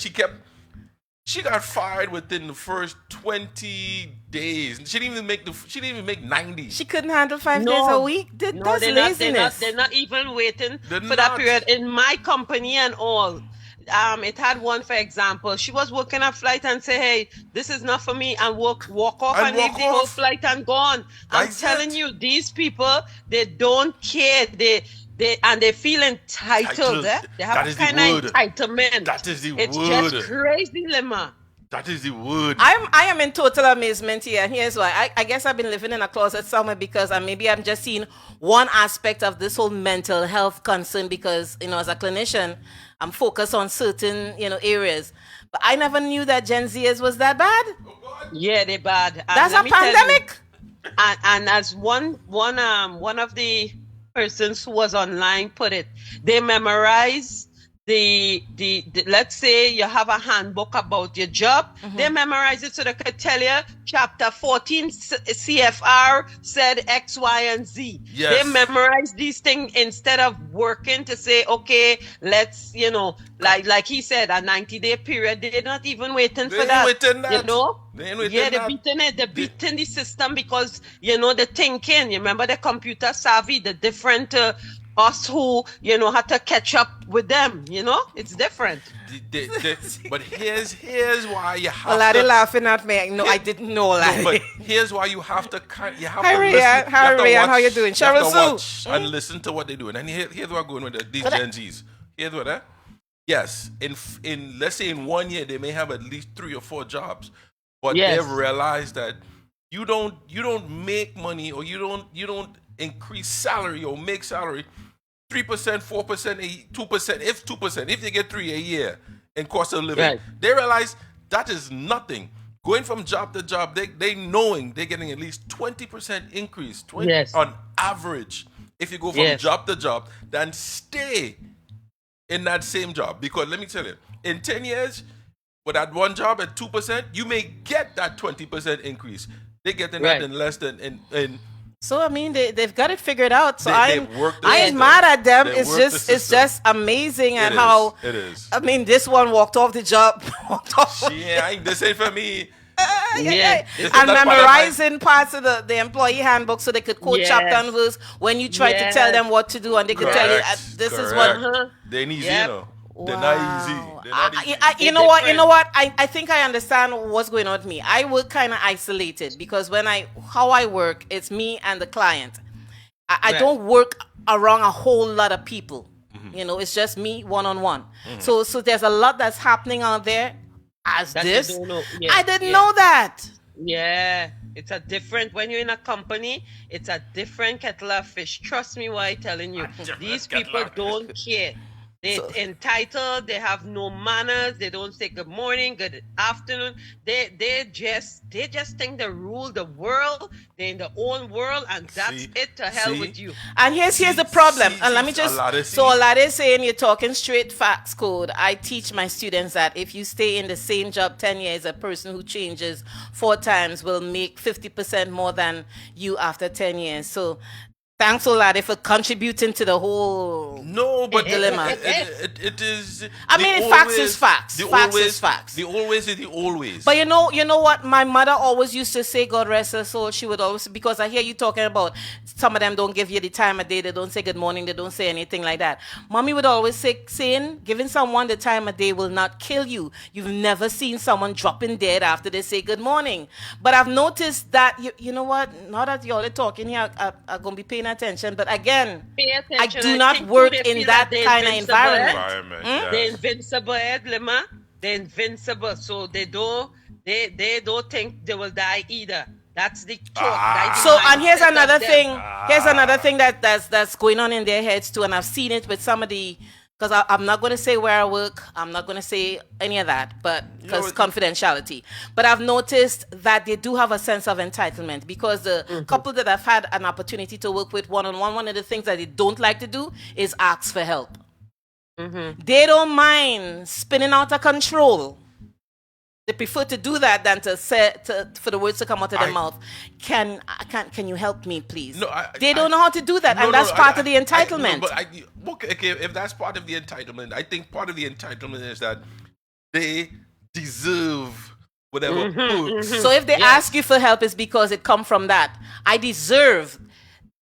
she got fired within the first 20 days. She didn't even make 90. She couldn't handle 5 days a week? That's laziness. They're not even waiting They're for that not. period. In my company and all, it had one, for example, she was working a flight and say, "Hey, this is not for me," and walk off and leave the whole flight and gone. I'm telling you, these people, they don't care. They feel entitled. They have a kind of entitlement. That is the it's word. It's just crazy, Lima. That is the word. I am in total amazement here, and here's why. I guess I've been living in a closet somewhere because maybe I'm just seeing one aspect of this whole mental health concern because, as a clinician, I'm focused on certain, areas. But I never knew that Gen Zers was that bad. Yeah, they're bad. And that's let a me tell you, pandemic. and as one of the persons who was online put it, they memorize the let's say you have a handbook about your job, they memorize it so they could tell you chapter 14 CFR said X, Y, and Z. Yes. They memorize these things instead of working to say, okay, let's, like he said, a 90-day period. They're not even waiting for that. They ain't waiting They're beating it. They're beating the system because, the thinking. You remember the computer savvy, the different us who, had to catch up with them. It's different. But here's why you have Well, they're laughing at me. No, I didn't know that. No, but here's why you have to Hi, listen. Rayan. Hi, Rayan. How you doing? You have to Cheryl watch Sue. and listen to what they're doing. And here's what I'm going with these Gen Zs. Here's what yes, in let's say in 1 year they may have at least 3 or 4 jobs, but they've realized that you don't make money or you don't increase salary or make salary 3%, 4%, 2%, if 2%, if they get 3 a year in cost of living, they realize that is nothing. Going from job to job, they knowing they're getting at least 20% increase on average if you go from job to job than stay in that same job. Because let me tell you, in 10 years, with that one job at 2%, you may get that 20% increase. They're getting that in less than in So I mean, they've got it figured out. So I ain't system. mad at them. They It's just amazing at It how is. I mean, this one walked off the job. This ain't for me. And memorizing parts of the employee handbook so they could quote chapter and verse when you try to tell them what to do, and they could tell you this is what they need They're not easy. They're not easy. You know what? I think I understand what's going on with me. I work kind of isolated because how I work, it's me and the client. I don't work around a whole lot of people. It's just me one-on-one. So there's a lot that's happening out there as that this. you don't know. I didn't know that. Yeah. It's a different, when you're in a company, it's a different kettle of fish. Trust me what I'm telling you. These people don't care. They're entitled. They have no manners. They don't say good morning, good afternoon. They just think they rule the world. They're in their own world, and that's it. To hell with you. And here's the problem. And let me just Olade saying you're talking straight facts code. I teach my students that if you stay in the same job 10 years, a person who changes 4 times will make 50% more than you after 10 years. So thanks, Olade, for contributing to the whole dilemma. It is. I mean, facts is facts. Facts is facts. The always is the always. But you know what? My mother always used to say, God rest her soul. She would always, because I hear you talking about some of them don't give you the time of day. They don't say good morning. They don't say anything like that. Mommy would always say, giving someone the time of day will not kill you. You've never seen someone dropping dead after they say good morning. But I've noticed that, you know what? Now that y'all are talking here, I'm going to be paying attention. But again, I do not work in that kind of environment. They're invincible, Lima. They're invincible. So they don't think they will die either. That's the talk. So, and here's another thing. Here's another thing that's going on in their heads too. And I've seen it with some of the because I'm not going to say where I work. I'm not going to say any of that, but because confidentiality. But I've noticed that they do have a sense of entitlement because the couple that I've had an opportunity to work with one-on-one, one of the things that they don't like to do is ask for help. They don't mind spinning out of control. They prefer to do that than to say for the words to come out of their mouth. Can you help me, please? No, they don't know how to do that, and that's part of the entitlement. Okay, if that's part of the entitlement, I think part of the entitlement is that they deserve whatever. So if they ask you for help, it's because it come from that. I deserve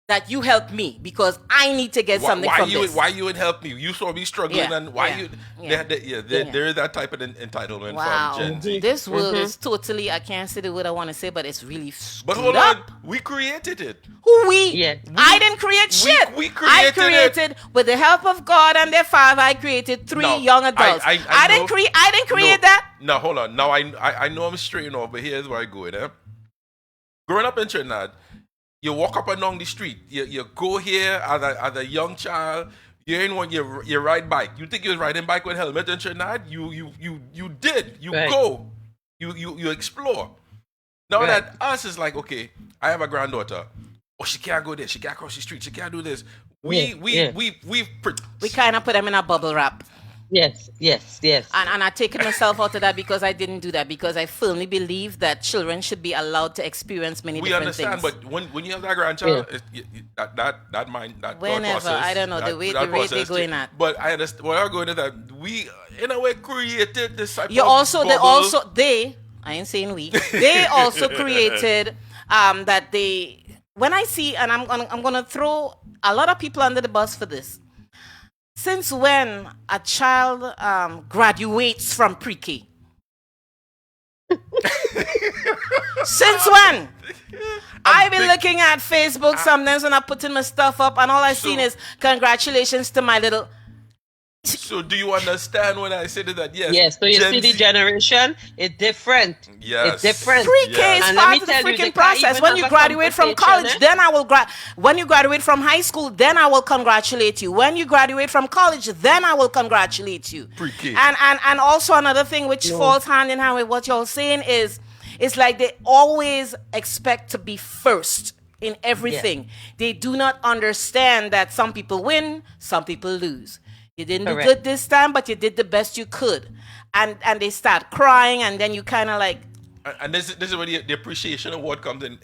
that you help me because I need to get something from this. Why you would help me? You saw me struggling, and why you? There is that type of entitlement from Gen Z. This world is totally. I can't say the word I want to say, but it's really. But hold on, we created it. Who we? Yeah. I didn't create shit. We created it with the help of God and their Father. I created three young adults. I didn't create that. No, hold on. Now I know I'm straight off, but here's where I go. Growing up in Trinidad. You walk up and down the street. You go here as a young child. You ain't want you ride bike. You think you was riding bike with helmet in Trinidad? You did. You go. You explore. Now that us is like, okay, I have a granddaughter. Oh, she can't go there. She can't cross the street. She can't do this. We kind of put them in a bubble wrap. Yes. And I taken myself out of that because I didn't do that, because I firmly believe that children should be allowed to experience many different things. We understand, but when you have that grandchild, that mind, that whenever, process, I don't know, the way they're going at. But I understand, what I'm going to that, we, in a way, created this type of They, I ain't saying we, they also created that they, when I see, and I'm gonna throw a lot of people under the bus for this. Since when a child graduates from pre-K? Since when? I've been looking at Facebook sometimes when I put in my stuff up, and all I've seen is congratulations to my little. So do you understand when I say that? Yes. Yes. So you see the generation, it's different. Yes. It's different. Pre-K is part of the freaking process. When you graduate from college, then I will when you graduate from high school, then I will congratulate you. When you graduate from college, then I will congratulate you. Pre-K. And also another thing which falls hand in hand with what you're saying is, it's like they always expect to be first in everything. Yeah. They do not understand that some people win, some people lose. You didn't do good this time, but you did the best you could. And they start crying, and then you kind of like... And this is where the appreciation award comes in.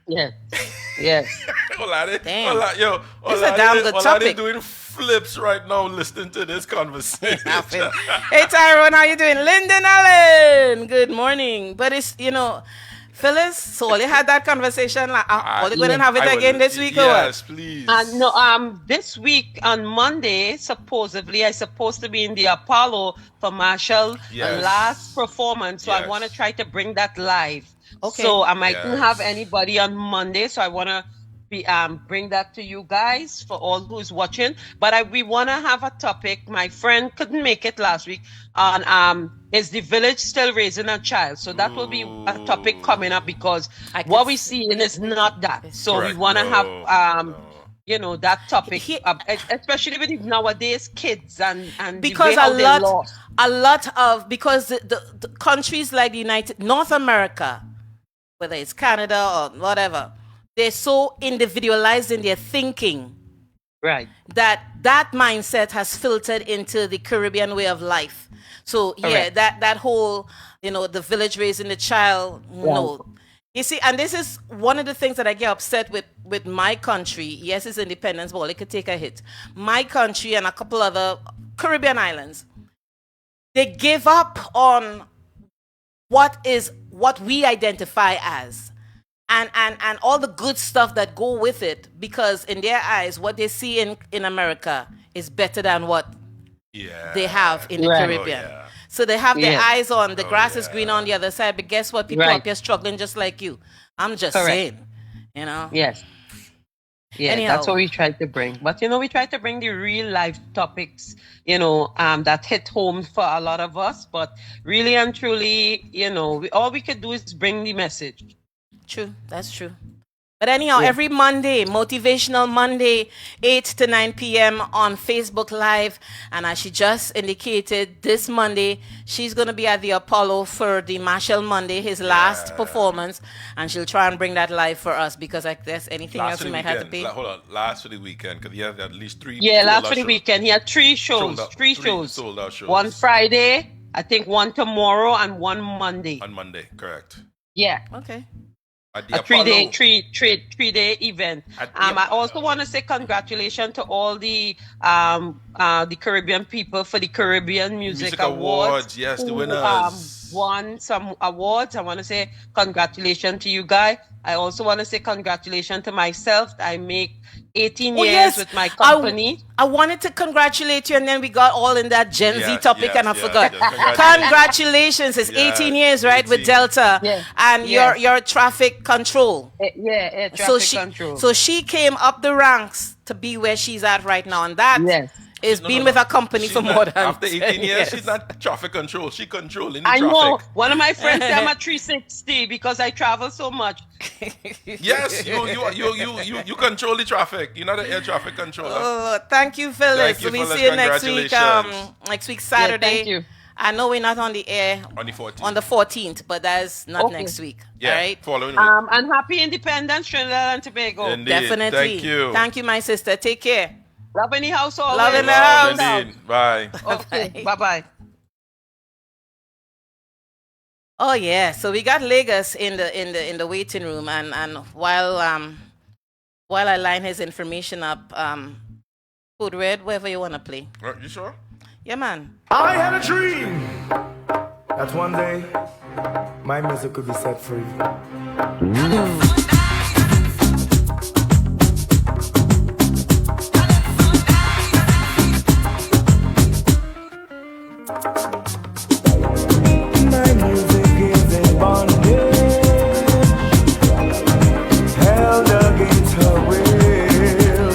Yes. Yes. Damn. It's a damn good topic. doing flips right now listening to this conversation. Hey, Tyrone, how you doing? Lyndon Allen, good morning. But it's, Phyllis, so all you had that conversation, like, are you going to have it again this week or what? Yes, please. No, this week on Monday, supposedly, I'm supposed to be in the Apollo for Marshall last performance, so I want to try to bring that live. Okay. So I mightn't have anybody on Monday, so I want to bring that to you guys for all who's watching. But we want to have a topic. My friend couldn't make it last week on is the village still raising a child? So that will be a topic coming up, because what we see is not that. So we want to have that topic, especially with nowadays kids and because because the countries like the North America, whether it's Canada or whatever, they're so individualized in their thinking, right? That mindset has filtered into the Caribbean way of life. So that whole the village raising the child, no. You see, and this is one of the things that I get upset with my country. Yes, it's independence, but it could take a hit. My country and a couple other Caribbean islands, they give up on what we identify as. And all the good stuff that go with it, because in their eyes, what they see in America is better than what they have in the Caribbean. So they have their eyes on the grass is green on the other side, but guess what? People up here struggling just like you. I'm just saying, Yes. Yeah, Anyhow. That's what we try to bring. But, we try to bring the real life topics, that hit home for a lot of us. But really and truly, all we could do is bring the message. True. That's true. But anyhow, every Monday, Motivational Monday, 8 to 9 p.m. on Facebook Live. And as she just indicated, this Monday, she's going to be at the Apollo for the Marshall Monday, his last performance. And she'll try and bring that live for us because I guess anything else we might have to pay. Hold on, last for the weekend, because he had at least 3 Yeah, last for the weekend. He had 3 shows. Three shows. Sold out shows. One Friday, I think one tomorrow, and one Monday. On Monday, correct. Yeah. Okay. At the A Apollo. three-day event. I also want to say congratulations to all the Caribbean people for the Caribbean Music Awards. Yes, the who, winners. Won some awards. I want to say congratulations to you guys. I also want to say congratulations to myself. I make 18 years with my company. I wanted to congratulate you, and then we got all in that Gen Z topic, and I forgot. Yes. Congratulations. It's 18 years, right, 18. with Delta. Yeah. And your traffic control. Traffic control. So she came up the ranks to be where she's at right now, and that is being with a company for more than after 18 years, years. she's not traffic control. She controlling the I traffic. know. One of my friends said I'm a 360 because I travel so much. Yes, you control the traffic. You're not an air traffic controller. Oh, thank you, Phyllis. Thank you, We'll Phyllis. see you next week. Congratulations. Next week, Saturday. Yeah, thank you. I know we're not on the air On the 14th. on the 14th, but that's not next week. Yeah, All right. following week. And happy independence, Trinidad and Tobago. Indeed. Definitely. Thank you. Thank you, my sister. Take care. Love in the house always. Love in the house. Indeed. Bye. Okay. Bye-bye. Oh yeah. So we got LAYGUS in the waiting room, and while I line his information up, Code Red, whatever you wanna play. You sure? Yeah, man. I had a dream that one day my music could be set free. My music is a bondage held against her will.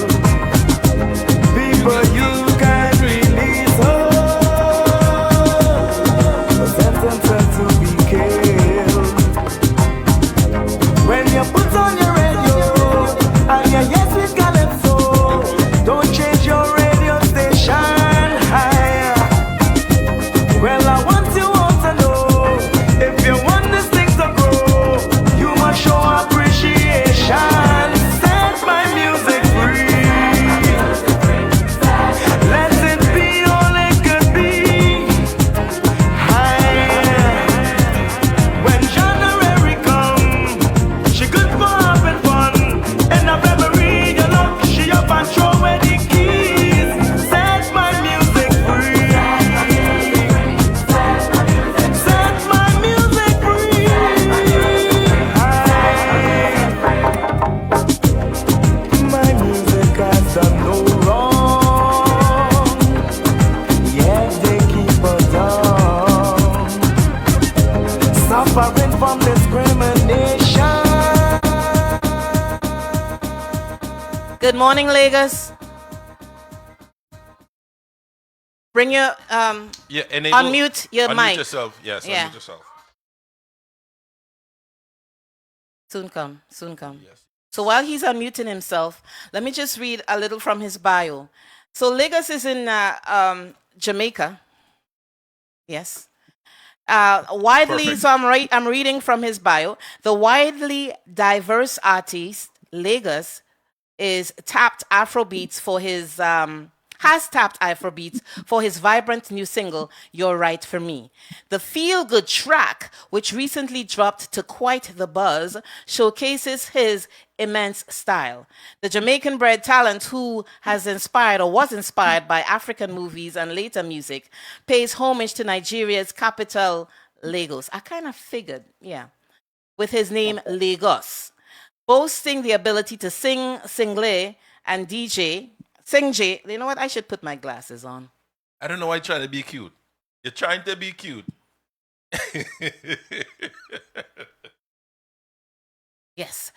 People, you can release her, sentence her to be killed. When you put on your radio and your yes with calypso, don't change your radio station higher. Well, I want you all to know, if you want this thing to grow, you must show appreciation. Set my music free. Let it be all it could be. When January comes, she good for having fun. In February, you know, she up and throw away the keys. Set my music free. Set my music free. My music has done no wrong, yet they keep us down, suffering from discrimination. Good morning, LAYGUS. Bring your unmute your unmute mic. yourself. Yes, Yeah. unmute yourself. Soon come. Yes. So while he's unmuting himself, let me just read a little from his bio. So LAYGUS is in Jamaica. Yes. Widely, Perfect. so I'm reading from his bio. The widely diverse artist LAYGUS is tapped Afrobeats for his has tapped Afrobeats for his vibrant new single, You're Right For Me. The feel-good track, which recently dropped to quite the buzz, showcases his immense style. The Jamaican-bred talent, who has inspired or was inspired by African movies and later music, pays homage to Nigeria's capital, Lagos. I kind of figured, yeah, with his name LAYGUS. Boasting the ability to sing, single, and DJ, Sing-J, you know what? I should put my glasses on. I don't know why you're trying to be cute. You're trying to be cute. Yes.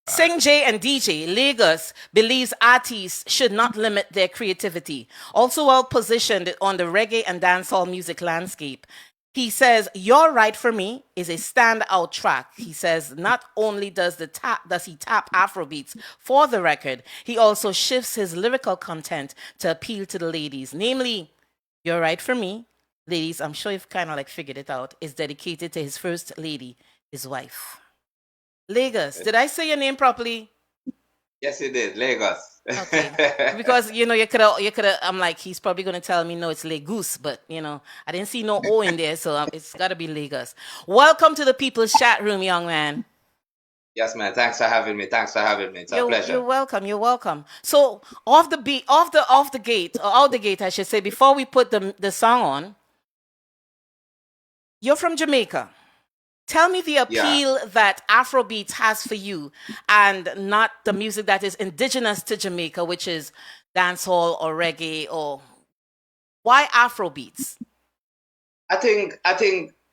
Sing-J and DJ, LAYGUS believes artists should not limit their creativity. Also well positioned on the reggae and dancehall music landscape. He says, "You're Right for Me" is a standout track. He says not only does he tap Afrobeats for the record, he also shifts his lyrical content to appeal to the ladies. Namely, "You're Right for Me," ladies, I'm sure you've kind of like figured it out, is dedicated to his first lady, his wife. LAYGUS, did I say your name properly? Yes, you did. LAYGUS. Okay. Because you could have. I'm like, he's probably gonna tell me no, it's LAYGUS, but I didn't see no O in there, so it's got to be LAYGUS. Welcome to the People's Chat Room, young man. Yes, man. Thanks for having me. It's a pleasure. You're welcome. You're welcome. So off the gate, out the gate, I should say, before we put the song on, you're from Jamaica. Tell me the appeal that Afrobeats has for you, and not the music that is indigenous to Jamaica, which is dancehall or reggae. Or why Afrobeats? I think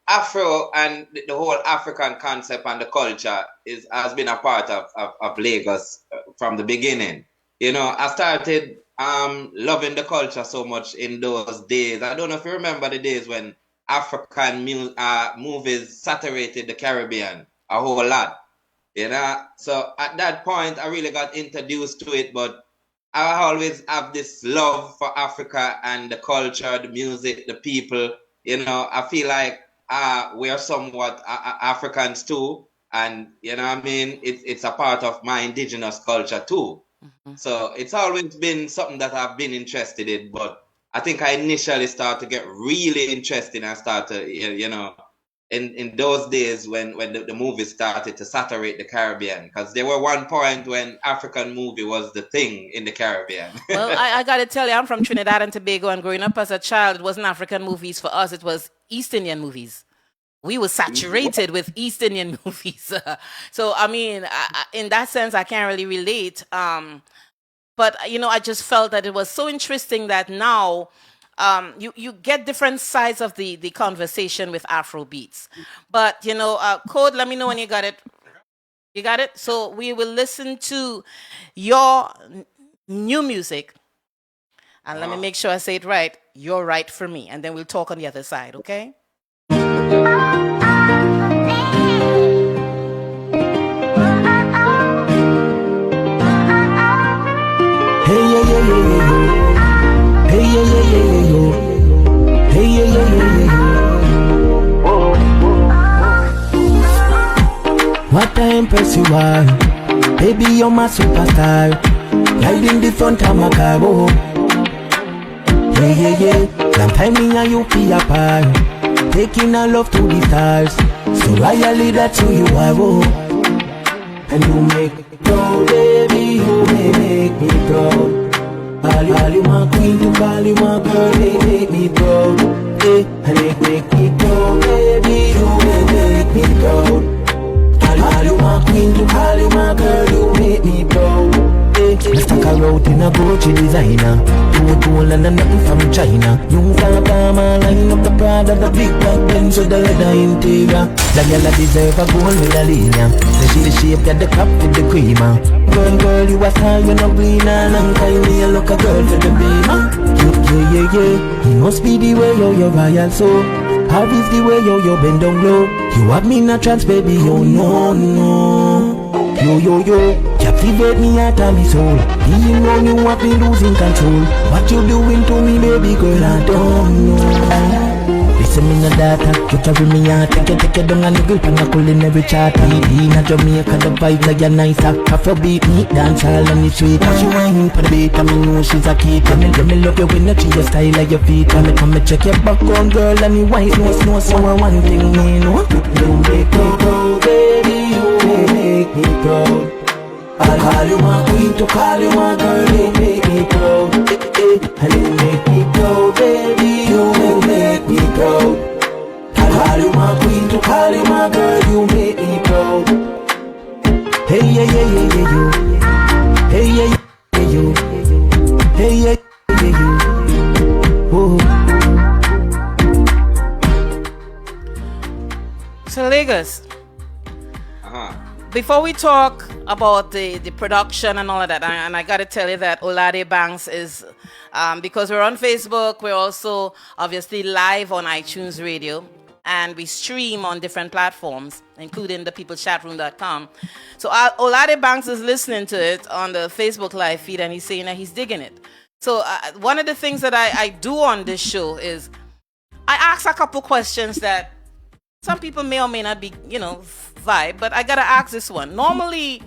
Afro and the whole African concept and the culture has been a part of LAYGUS from the beginning. I started loving the culture so much in those days. I don't know if you remember the days when African movies saturated the Caribbean a whole lot, So at that point, I really got introduced to it, but I always have this love for Africa and the culture, the music, the people. I feel like we're somewhat Africans too, and it's a part of my indigenous culture too. Mm-hmm. So it's always been something that I've been interested in, but I think I initially started to get really interested and started, in those days when the movies started to saturate the Caribbean, because there were one point when African movie was the thing in the Caribbean. Well, I got to tell you, I'm from Trinidad and Tobago, and growing up as a child, it wasn't African movies for us. It was East Indian movies. We were saturated with East Indian movies. So, in that sense, I can't really relate. But, I just felt that it was so interesting that now you get different sides of the conversation with Afrobeats. But, Code, let me know when you got it. You got it? So we will listen to your new music. And let me make sure I say it right. "You're Right for Me." And then we'll talk on the other side, okay? Hey yeah yeah yeah yeah yo. Hey yeah yeah yeah yeah yo. Hey yeah yeah yeah yeah yo. What a impress you are, baby, you're my superstar. Riding the front of my car, oh. Yeah yeah yeah. Long time me and you be apart, taking our love to the stars. So royally that's who you are, oh. And you make me proud, baby, you make me proud. All you my queen to call you my girl, they make me proud. And they make me proud, baby, you make me proud. All you my queen to call you my girl, you make me proud. Let's talk about in a Gucci designer. You a gold and nothing from China. You Alabama, line up the Prada, the big black Benz with the leather interior. That girl that deserve a gold with a lilium. Say she the shape, got the cup with the creamer. Girl, you a star, you no green and long time. Me a look a girl for the beamer. Yeah. He must be the way you're royal so. How is the way you bend down low? You have me in a trance, baby, no. Yo, captivate me out of my soul. Even when you want me losing control. What you doing to me, baby girl, I don't know. Listen me no data, you carry me out. Take it down and the grip and I call in every charter. In a Jamaica, the vibe like you're nicer. Afrobeat, me dance all on the street. She whine for the beat, I know she's a kid. Let me love you when you treat your style like your feet. Come and check your background, girl, and me white nose. So I one thing me know. You make me proud, baby, you make me proud. I'll call you my queen to call you my girl, they make me proud. And you make me proud, baby, you make me proud. I'll call you my queen to call you my girl, you make me proud. Hey yeah yo. Hey yeah yo. Hey yeah yo. Oh. So LAYGUS, before we talk about the production and all of that, and I got to tell you that Olade Banks is, because we're on Facebook, we're also obviously live on iTunes Radio. and we stream on different platforms, including the peoplechatroom.com. So Olade Banks is listening to it on the Facebook live feed, and he's saying that he's digging it. So one of the things that I do on this show is I ask a couple questions that some people may or may not be, vibe, but I gotta ask this one. Normally,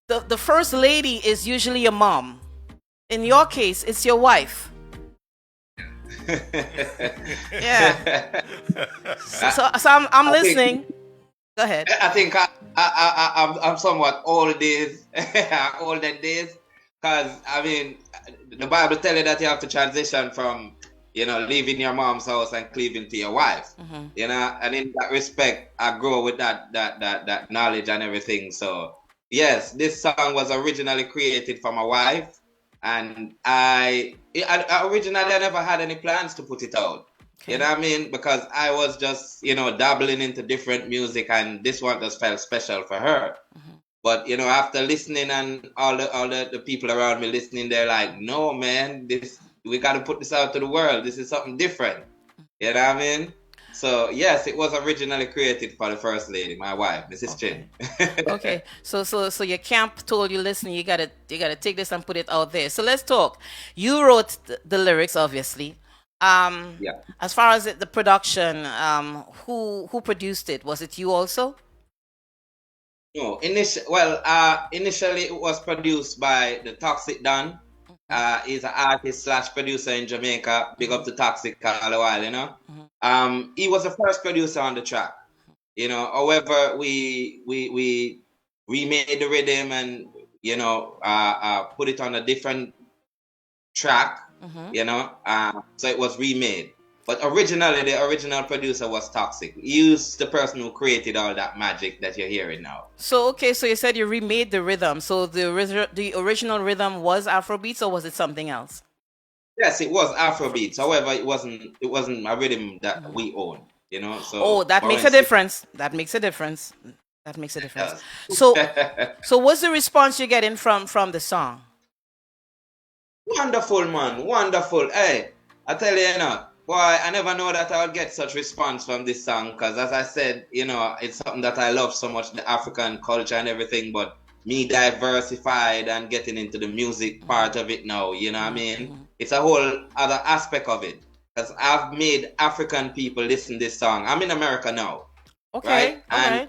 the first lady is usually your mom. In your case, it's your wife. Yeah. So I'm listening. Go ahead. I think I'm somewhat olden days, because I mean, the Bible tells you that you have to transition from, leaving your mom's house and cleaving to your wife. And in that respect, I grow with that knowledge and everything. So yes, this song was originally created for my wife, and I originally never had any plans to put it out. Okay. You know what I mean? Because I was just, dabbling into different music, and this one just felt special for her. But after listening, and all the people around me listening, they're like, "No, man, we got to put this out to the world. This is something different." You know what I mean? So yes, it was originally created for the first lady, my wife, Mrs. Chin. Okay. So your camp told you, listen, you gotta take this and put it out there. So let's talk. You wrote the lyrics, obviously. Yeah. As far as the production, who produced it? Was it you also? No, initially it was produced by the Toxic Don. He's an artist / producer in Jamaica. Big up to Toxic all the while, He was the first producer on the track. However, we remade the rhythm and put it on a different track. So it was remade. But originally, the original producer was Toxic. He was the person who created all that magic that you're hearing now. So you said you remade the rhythm. So the original rhythm was Afrobeats, or was it something else? Yes, it was Afrobeats. However, it wasn't a rhythm that we own. So that makes a difference. That makes a difference. Yes. So what's the response you're getting from the song? Wonderful, man. Wonderful. Hey, I tell you, boy, I never know that I would get such response from this song, because as I said, it's something that I love so much, the African culture and everything, but me diversified and getting into the music part of it now, you know what I mean? It's a whole other aspect of it, because I've made African people listen this song. I'm in America now. Okay. Right? And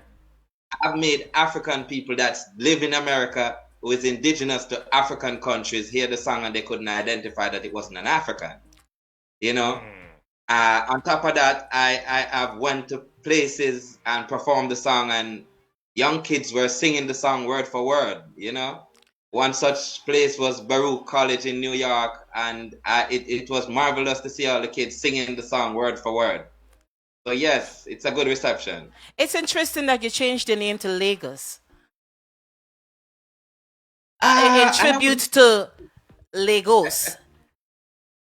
I've made African people that live in America, who is indigenous to African countries, hear the song and they couldn't identify that it wasn't an African. On top of that, I have went to places and performed the song, and young kids were singing the song word for word. One such place was Baruch College in New York, and it was marvelous to see all the kids singing the song word for word. So yes, it's a good reception. It's interesting that you changed the name to LAYGUS. In tribute to Lagos.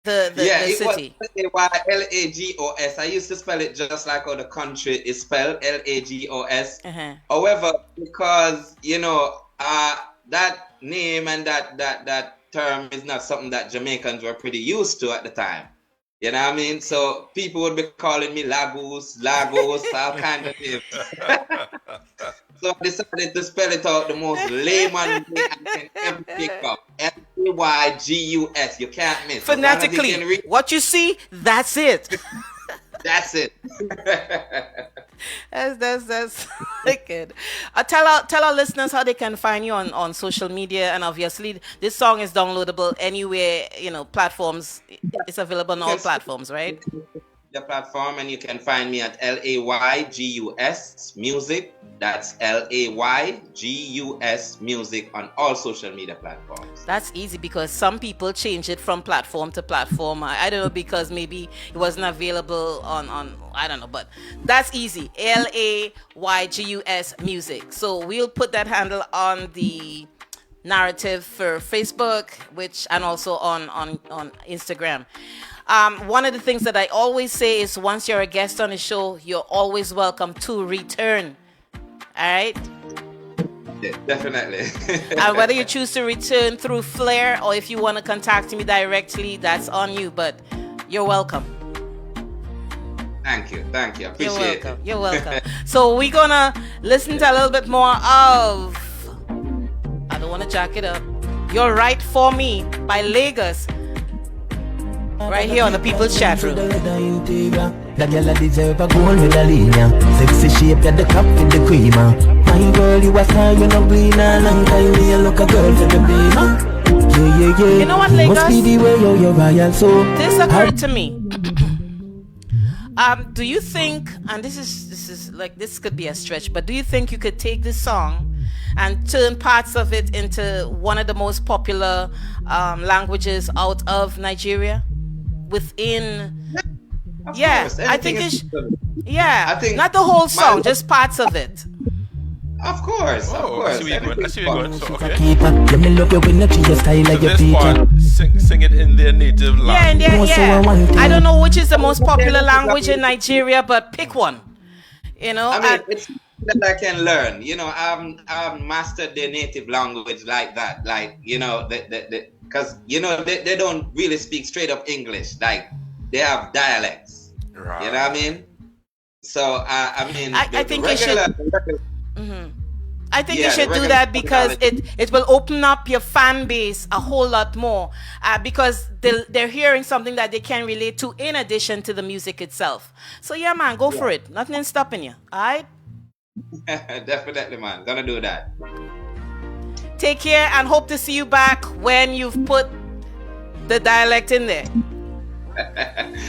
The city. It was LAGOS. I used to spell it just like how the country is spelled, LAGOS. However, because that name and that term is not something that Jamaicans were pretty used to at the time. You know what I mean? So people would be calling me Lagos, all kind of names. So I decided to spell it out the most layman way I can ever pick up. LAYGUS. You can't miss. Phonetically, what you see, that's it. That's it. That's wicked. Tell our listeners how they can find you on social media, and obviously this song is downloadable anywhere, platforms. It's available on all platforms, right? The platform, and you can find me at LAYGUS Music. That's LAYGUS Music on all social media platforms. That's easy, because some people change it from platform to platform. I don't know, because maybe it wasn't available on I don't know, but that's easy. LAYGUS Music. So we'll put that handle on the narrative for Facebook, and also on Instagram. One of the things that I always say is, once you're a guest on the show, you're always welcome to return. All right? Yeah, definitely. And whether you choose to return through Flair, or if you want to contact me directly, that's on you, but you're welcome. Thank you. You're Appreciate welcome. it. You're welcome. So we're gonna listen to a little bit more of, I don't want to jack it up, You're Right For Me by LAYGUS. Right here on the People's Chat Room. That girl deserve a gold medallion. Sexy shape, yeah, the cup with the cream. My girl, you a star, you no green. Long time we look a girl for the beam. Yeah. You know what, LAYGUS? Must be the way you're royal, so this occurred to me. Do you think, and this is like, this could be a stretch, but do you think you could take this song and turn parts of it into one of the most popular languages out of Nigeria? Within, Of yeah, course, I think anything it's, is- yeah, I think not the whole song, my- just parts of it. Of course. I see where you're going. I see where you're going. So, okay. let me love you when you treat your style like your This feature. part, sing it in their native Yeah, and language. yeah. I don't know which is the most popular language in Nigeria, but pick one. You know, I mean, it's that I can learn. You know, I've mastered their native language like that. Like, you know, because you know they don't really speak straight up English. Like, they have dialects. Right. You know what I mean? So I mean, I think you should. I think Yeah, you should the do regular that because popularity. it will open up your fan base a whole lot more because they're hearing something that they can relate to in addition to the music itself. So yeah, man, go for it. Nothing is stopping you. All right. Definitely, man. Gonna do that. Take care and hope to see you back when you've put the dialect in there.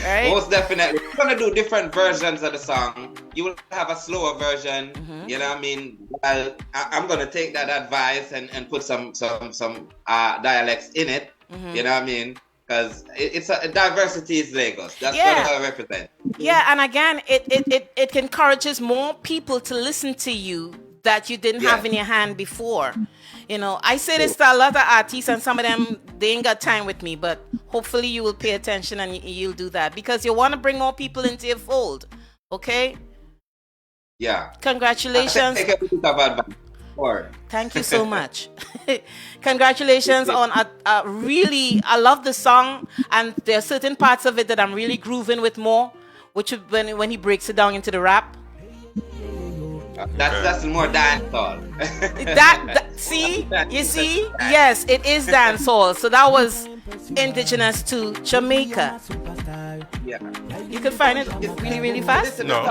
Right? Most definitely. We're gonna do different versions of the song. You will have a slower version. You know what I mean? Well, I'm gonna take that advice and put some dialects in it. You know what I mean? Because it's a diversity is Lagos. That's what I represent. Yeah, and again, it encourages more people to listen to you that you didn't have in your hand before. You know, I say this to a lot of artists, and some of them, they ain't got time with me, but hopefully you will pay attention and you'll do that because you want to bring more people into your fold. Okay? Yeah. Congratulations. Take a bit of advice. Thank you so much. Congratulations on a really, I love the song, and there are certain parts of it that I'm really grooving with more, which is when he breaks it down into the rap. That's more dancehall. See, you see, yes, it is dancehall. So that was indigenous to Jamaica. Yeah. You can find it really, really fast. No.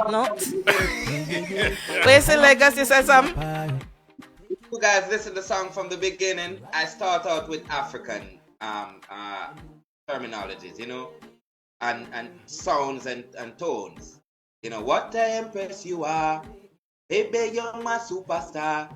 Where's the LAYGUS? You said something. You guys listen to the song from the beginning. I start out with African terminologies, you know, and sounds and tones. You know, what a empress you are. Baby, you're my superstar.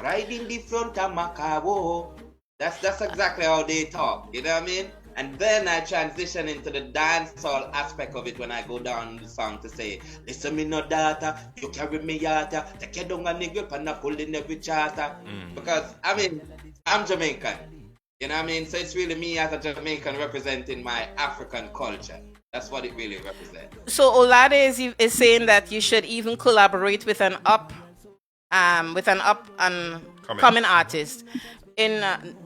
Riding the front of Macabo. That's exactly how they talk. You know what I mean? And then I transition into the dancehall aspect of it when I go down the song to say, listen me no data, you carry me yata, take your down a nigga and I pull in every charter. Because I mean, I'm Jamaican. You know what I mean? So it's really me as a Jamaican representing my African culture. That's what it really represents. So Olade is saying that you should even collaborate with an up and coming artist in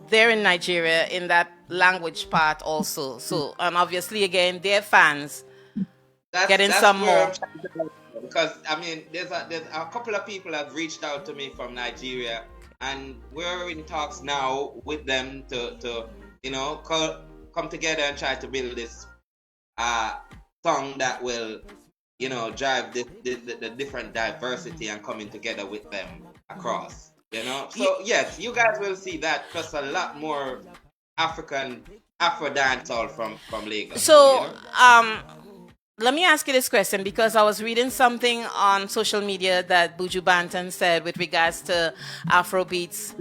there in Nigeria in that language part also. So and obviously again their fans getting some more. Because I mean, there's a couple of people have reached out to me from Nigeria, and we're in talks now with them to you know come together and try to build this song that will, you know, drive the different diversity and coming together with them across, you know. So yes, you guys will see that, plus a lot more Afro dancehall from LAYGUS. So you know? Let me ask you this question, because I was reading something on social media that Buju Banton said with regards to Afrobeats,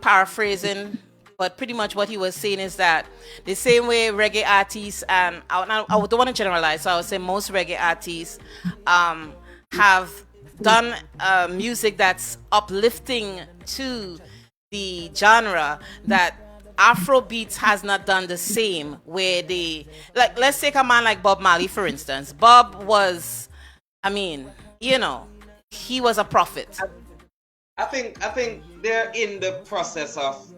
paraphrasing. But pretty much what he was saying is that the same way reggae artists, and I don't want to generalize, so I would say most reggae artists have done music that's uplifting to the genre, that Afrobeats has not done the same, where they, like, let's take a man like Bob Marley, for instance. Bob was, I mean, you know, he was a prophet. I think they're in the process of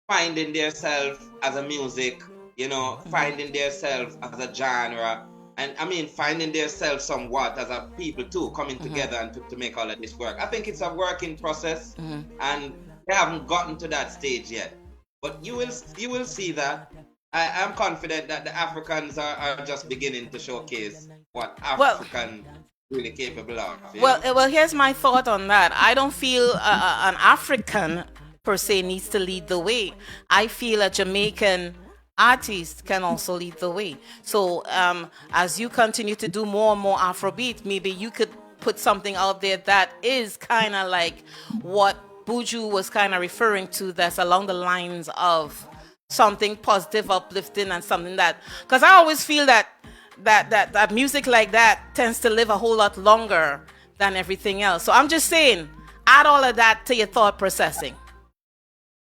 finding themselves as a music, you know, finding themselves as a genre, and I mean finding themselves somewhat as a people too, coming together and to make all of this work. I think it's a working process, and they haven't gotten to that stage yet. But you will see that. I am confident that the Africans are just beginning to showcase what African really capable of. Well, here's my thought on that. I don't feel an African per se needs to lead the way. I feel a Jamaican artist can also lead the way. So as you continue to do more and more Afrobeat, maybe you could put something out there that is kind of like what Buju was kind of referring to, that's along the lines of something positive, uplifting, and something that, because I always feel that music like that tends to live a whole lot longer than everything else. So I'm just saying, add all of that to your thought processing.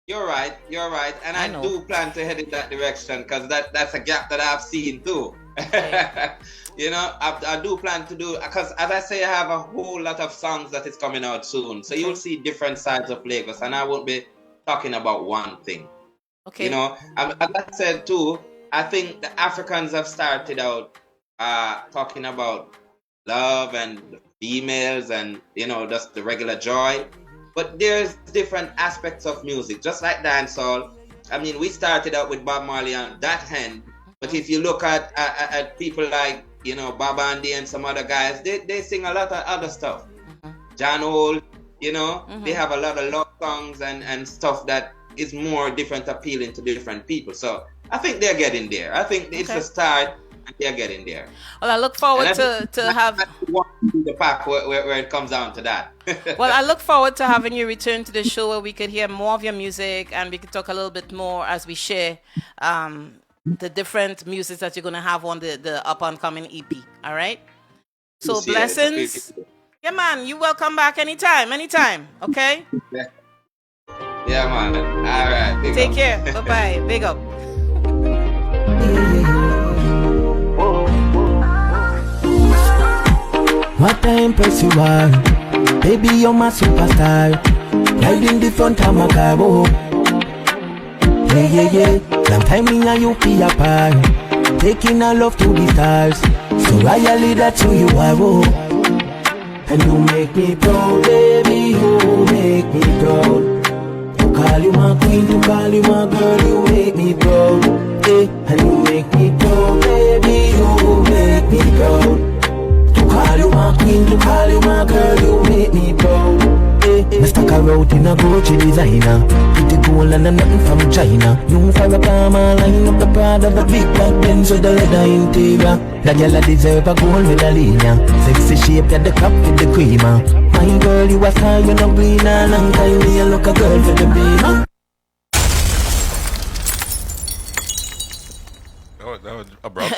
You're right, and I do plan to head in that direction, because that's a gap that I've seen too. Okay. You know, I do plan to do, because as I say, I have a whole lot of songs that is coming out soon. So you'll see different sides of Lagos, and I won't be talking about one thing. Okay. You know, as I said too, I think the Africans have started out talking about love and females and, you know, just the regular joy. But there's different aspects of music, just like dancehall. I mean, we started out with Bob Marley on that end. But if you look at people like, you know, Baba Andy and some other guys, they sing a lot of other stuff. John Old, you know, they have a lot of love songs and stuff that is more different, appealing to different people. So I think they're getting there. I think it's a start, and they're getting there. Well, I look forward to have the pack where it comes down to that. Well, I look forward to having you return to the show where we could hear more of your music, and we could talk a little bit more as we share the different music that you're going to have on the up-and-coming EP. All right? So, blessings. Yeah, man. You welcome back anytime. Okay? Yeah, man. All right. Take care. Bye-bye. Big up. What I impress you are, baby, you're my superstar. Riding the front of my car, oh. Yeah. Long time me and you be apart, taking our love to the stars. So royally that's who you are, oh. And you make me proud, baby, you make me proud. To call you my queen, to call you my girl, you make me proud. And you make me proud, baby, you make me proud. To call you my queen, to call you my girl, you make me proud. Me stuck a route in a Gucci designer, pretty gold and nothing from China. New Farrakama, line up the Prada, the big black Benz with the leather interior. That girl deserve a gold medallion. Sexy shape, got the cup with the creamer. My girl, you a star, you no green a long time. Me a look a girl for the beamer. That was abrupt.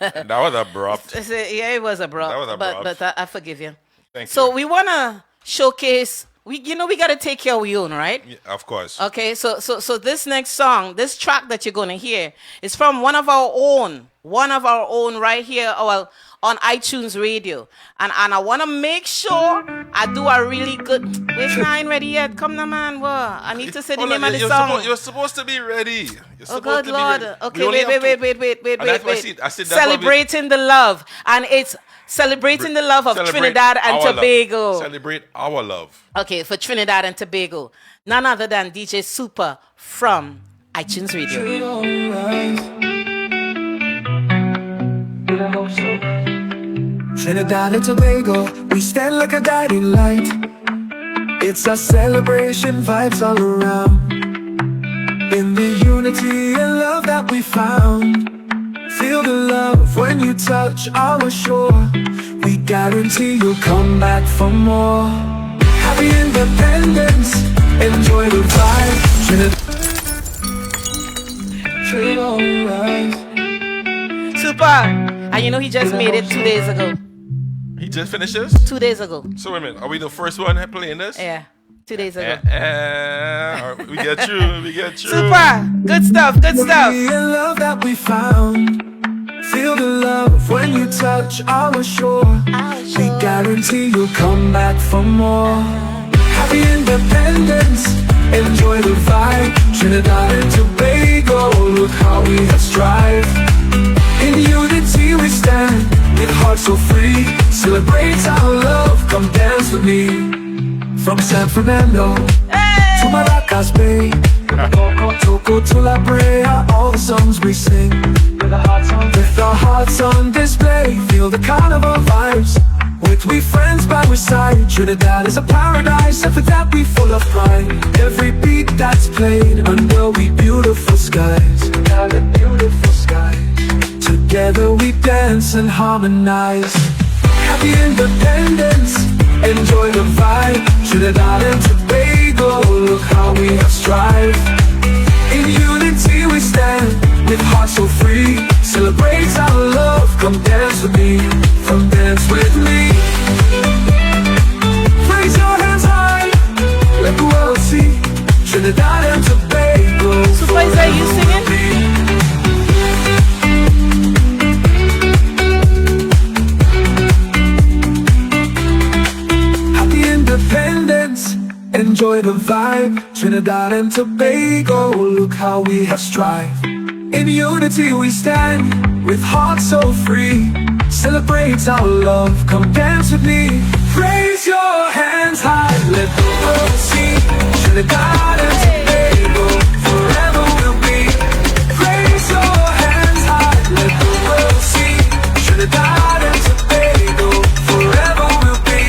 That was abrupt. Yeah, it was abrupt. That was abrupt. But I forgive you. Thank you. So we wanna showcase. We gotta take care of your own, right? Yeah, of course. Okay, so this next song, this track that you're gonna hear, is from one of our own right here, well, on iTunes Radio, and I wanna make sure I do a really good. Wait, I ain't ready yet. Come now, man. What? I need to say the name of the song. You're supposed to be ready. Oh, good Lord. Okay, wait. I said Celebrating the love, and it's celebrating the love of Trinidad and Tobago. Celebrate our love. Okay, for Trinidad and Tobago. None other than DJ Super from iTunes Radio. Trinidad and Tobago, we stand like a guiding light. It's a celebration, vibes all around. In the unity and love that we found, feel the love when you touch our shore. We guarantee you'll come back for more. Happy Independence, enjoy the vibe. Trinidad. Super, and you know he just made it 2 days ago. He just finished this? 2 days ago. So wait a minute, are we the first one playing this? Yeah, 2 days ago. We get you. Super, good stuff. Love that we found. Feel the love when you touch our shore. We guarantee you'll come back for more. Happy Independence, enjoy the vibe. Trinidad and Tobago, look how we have strived. In unity we stand, San Fernando to Maracas Bay, Toco to La Brea, all the songs we sing with our hearts on display. Feel the carnival vibes with we friends by our side. Trinidad is a paradise, and for that we full of pride. Every beat that's played under we beautiful skies. Beautiful skies. Together we dance and harmonize. Happy independence, enjoy the vibe. Trinidad and Tobago, look how we have strived. In unity we stand, with hearts so free. Celebrate our love, come dance with me. Come dance with me. Raise your hands high, let the world see. Trinidad and Tobago. Supervisor, are you singing? Independence, enjoy the vibe. Trinidad and Tobago, look how we have strived. In unity we stand, with hearts so free. Celebrate our love, come dance with me. Raise your hands high, let the world see. Trinidad and Tobago, forever we'll be. Raise your hands high, let the world see. Trinidad and Tobago, forever we'll be.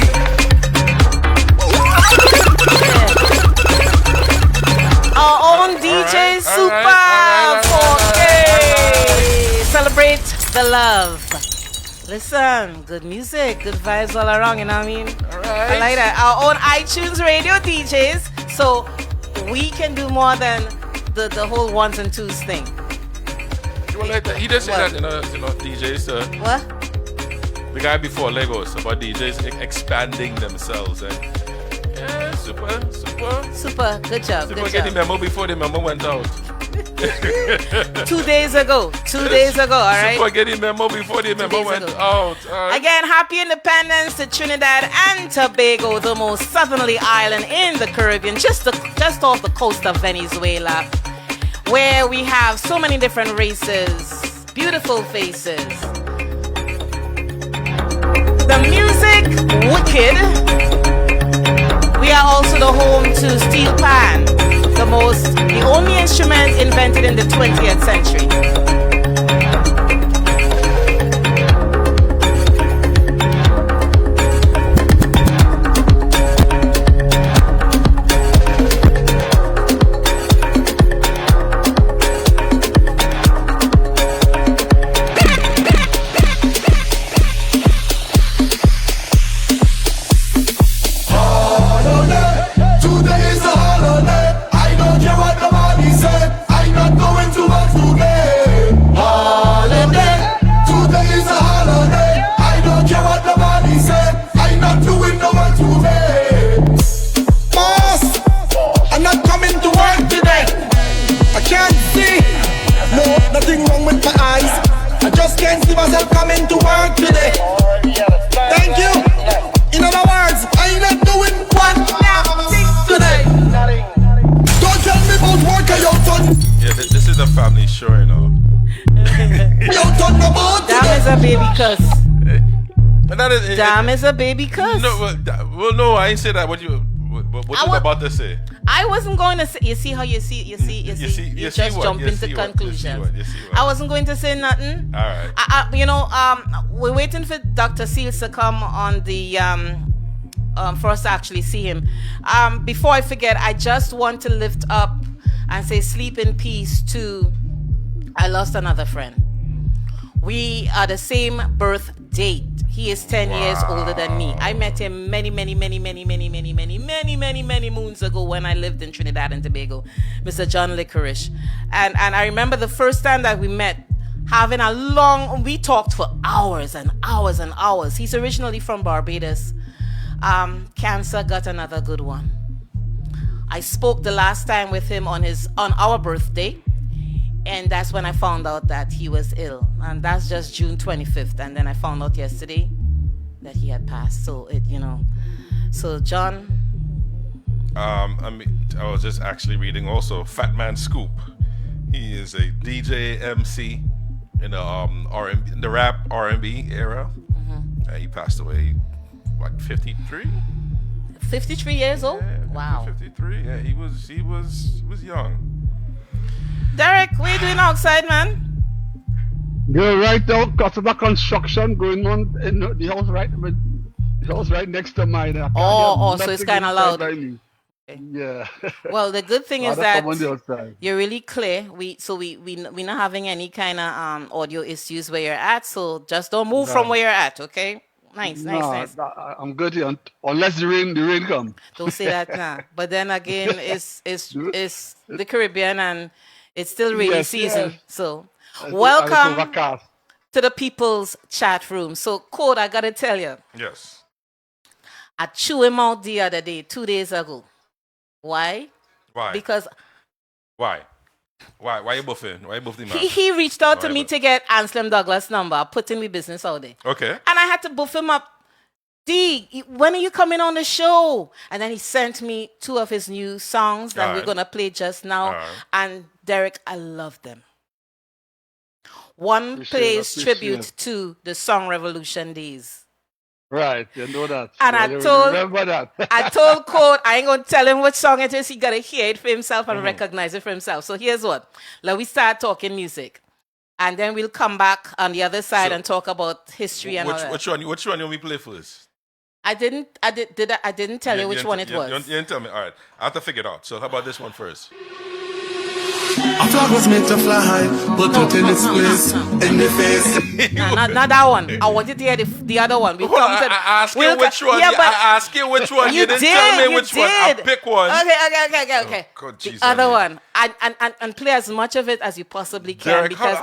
Our own DJ Super 4K. Celebrate the love. Listen, good music, good vibes all around, you know what I mean? I like that. Our own iTunes radio DJs, so we can do more than the whole ones and twos thing. Well, like that. He did say that, DJs. What? The guy before LAYGUS about DJs expanding themselves. Yeah, super. Good job. Super get the memo before the memo went out. 2 days ago. 2 days ago, all right? Super get the memo before the memo went out. Again, happy independence to Trinidad and Tobago, the most southerly island in the Caribbean, just off the coast of Venezuela, where we have so many different races, beautiful faces. The music, wicked. We are also the home to steel pan, the only instrument invented in the 20th century. Damn is a baby cuss. No, I ain't say that. What you about to say? I wasn't going to say. You see how you just jump into conclusions. I wasn't going to say nothing. All right. We're waiting for Dr. Seals to come on the for us to actually see him. Before I forget, I just want to lift up and say sleep in peace to. I lost another friend. We are the same birth date. He is 10 years older than me. I met him many moons ago when I lived in Trinidad and Tobago, Mr. John Licorice. And I remember the first time that we met, we talked for hours and hours and hours. He's originally from Barbados. Cancer got another good one. I spoke the last time with him on our birthday. And that's when I found out that he was ill. And that's just June 25th. And then I found out yesterday that he had passed. So, So, John? I was just actually reading also Fat Man Scoop. He is a DJ MC in the rap R&B era. Mm-hmm. He passed away, 53? 53 years old? Yeah, Wow. 53. Yeah, he was young. Derek, what are you doing outside, man? You're right now, because of the construction going on in the house right next to mine. So it's kind of loud. Okay. Yeah. Well, the good thing is Rather that come on the outside. you're really clear. We're not having any kind of audio issues where you're at. So just don't move from where you're at, okay? Nice. I'm good here unless the rain come. Don't say that now. But then again, it's the Caribbean and it's still rainy season. Yes. So It's welcome overcast. to the people's chat room. So Code, I gotta tell you, Yes. I chew him out the other day, 2 days ago. Why? Why? Because Why you buffing? Why you buffing man? he reached out to me to get Anselm Douglas' number. I put in my business all day. Okay. And I had to buff him up. D, when are you coming on the show? And then he sent me 2 of his new songs that we're going to play just now. And Derek, I love them. One plays tribute to the Song Revolution days. Right, you know that. And remember that. I told Code, I ain't going to tell him what song it is. He got to hear it for himself and recognize it for himself. So here's what. Let we start talking music. And then we'll come back on the other side and talk about history and all that. Which one you want me to play first? I didn't tell you which one it was. You didn't tell me. All right. I have to figure it out. So how about this one first? A flag was meant to fly, but put in its place, in the face. Not that one. I wanted to hear the other one. I asked you which one. I asked you which one. You didn't tell me which one. I pick one. Okay. Oh, God, the other one. And play as much of it as you possibly can. Derek, because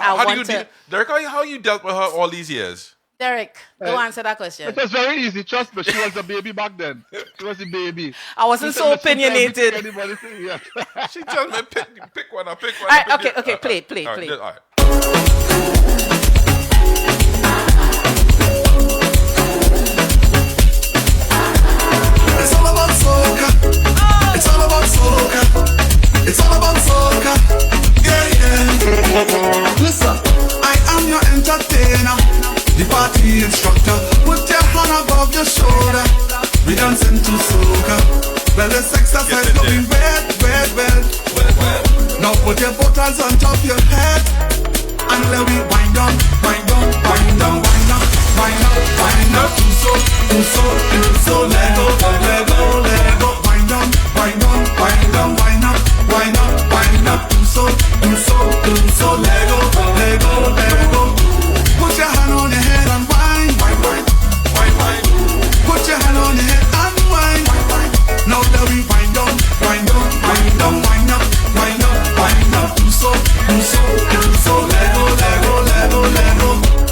Derek, how you dealt with her all these years? Derek, go answer that question. It was very easy, trust me. She was a baby back then. She was a baby. I wasn't so opinionated. She told me pick one. I pick one. All right, okay, play. All right. It's all about soca. It's all about soca. It's all about soca. Yeah. Listen, I am your entertainer, the party instructor. Put your hand above your shoulder. We dancing to soca. Well, the exercise looking well. Now put your both hands on top your head and let me wind up. Do so, Lego. Wind up. Do so, Lego. Put your hand on your head and wine. Put your hand on your head and wine. Now let me wind up. Do so, Lego.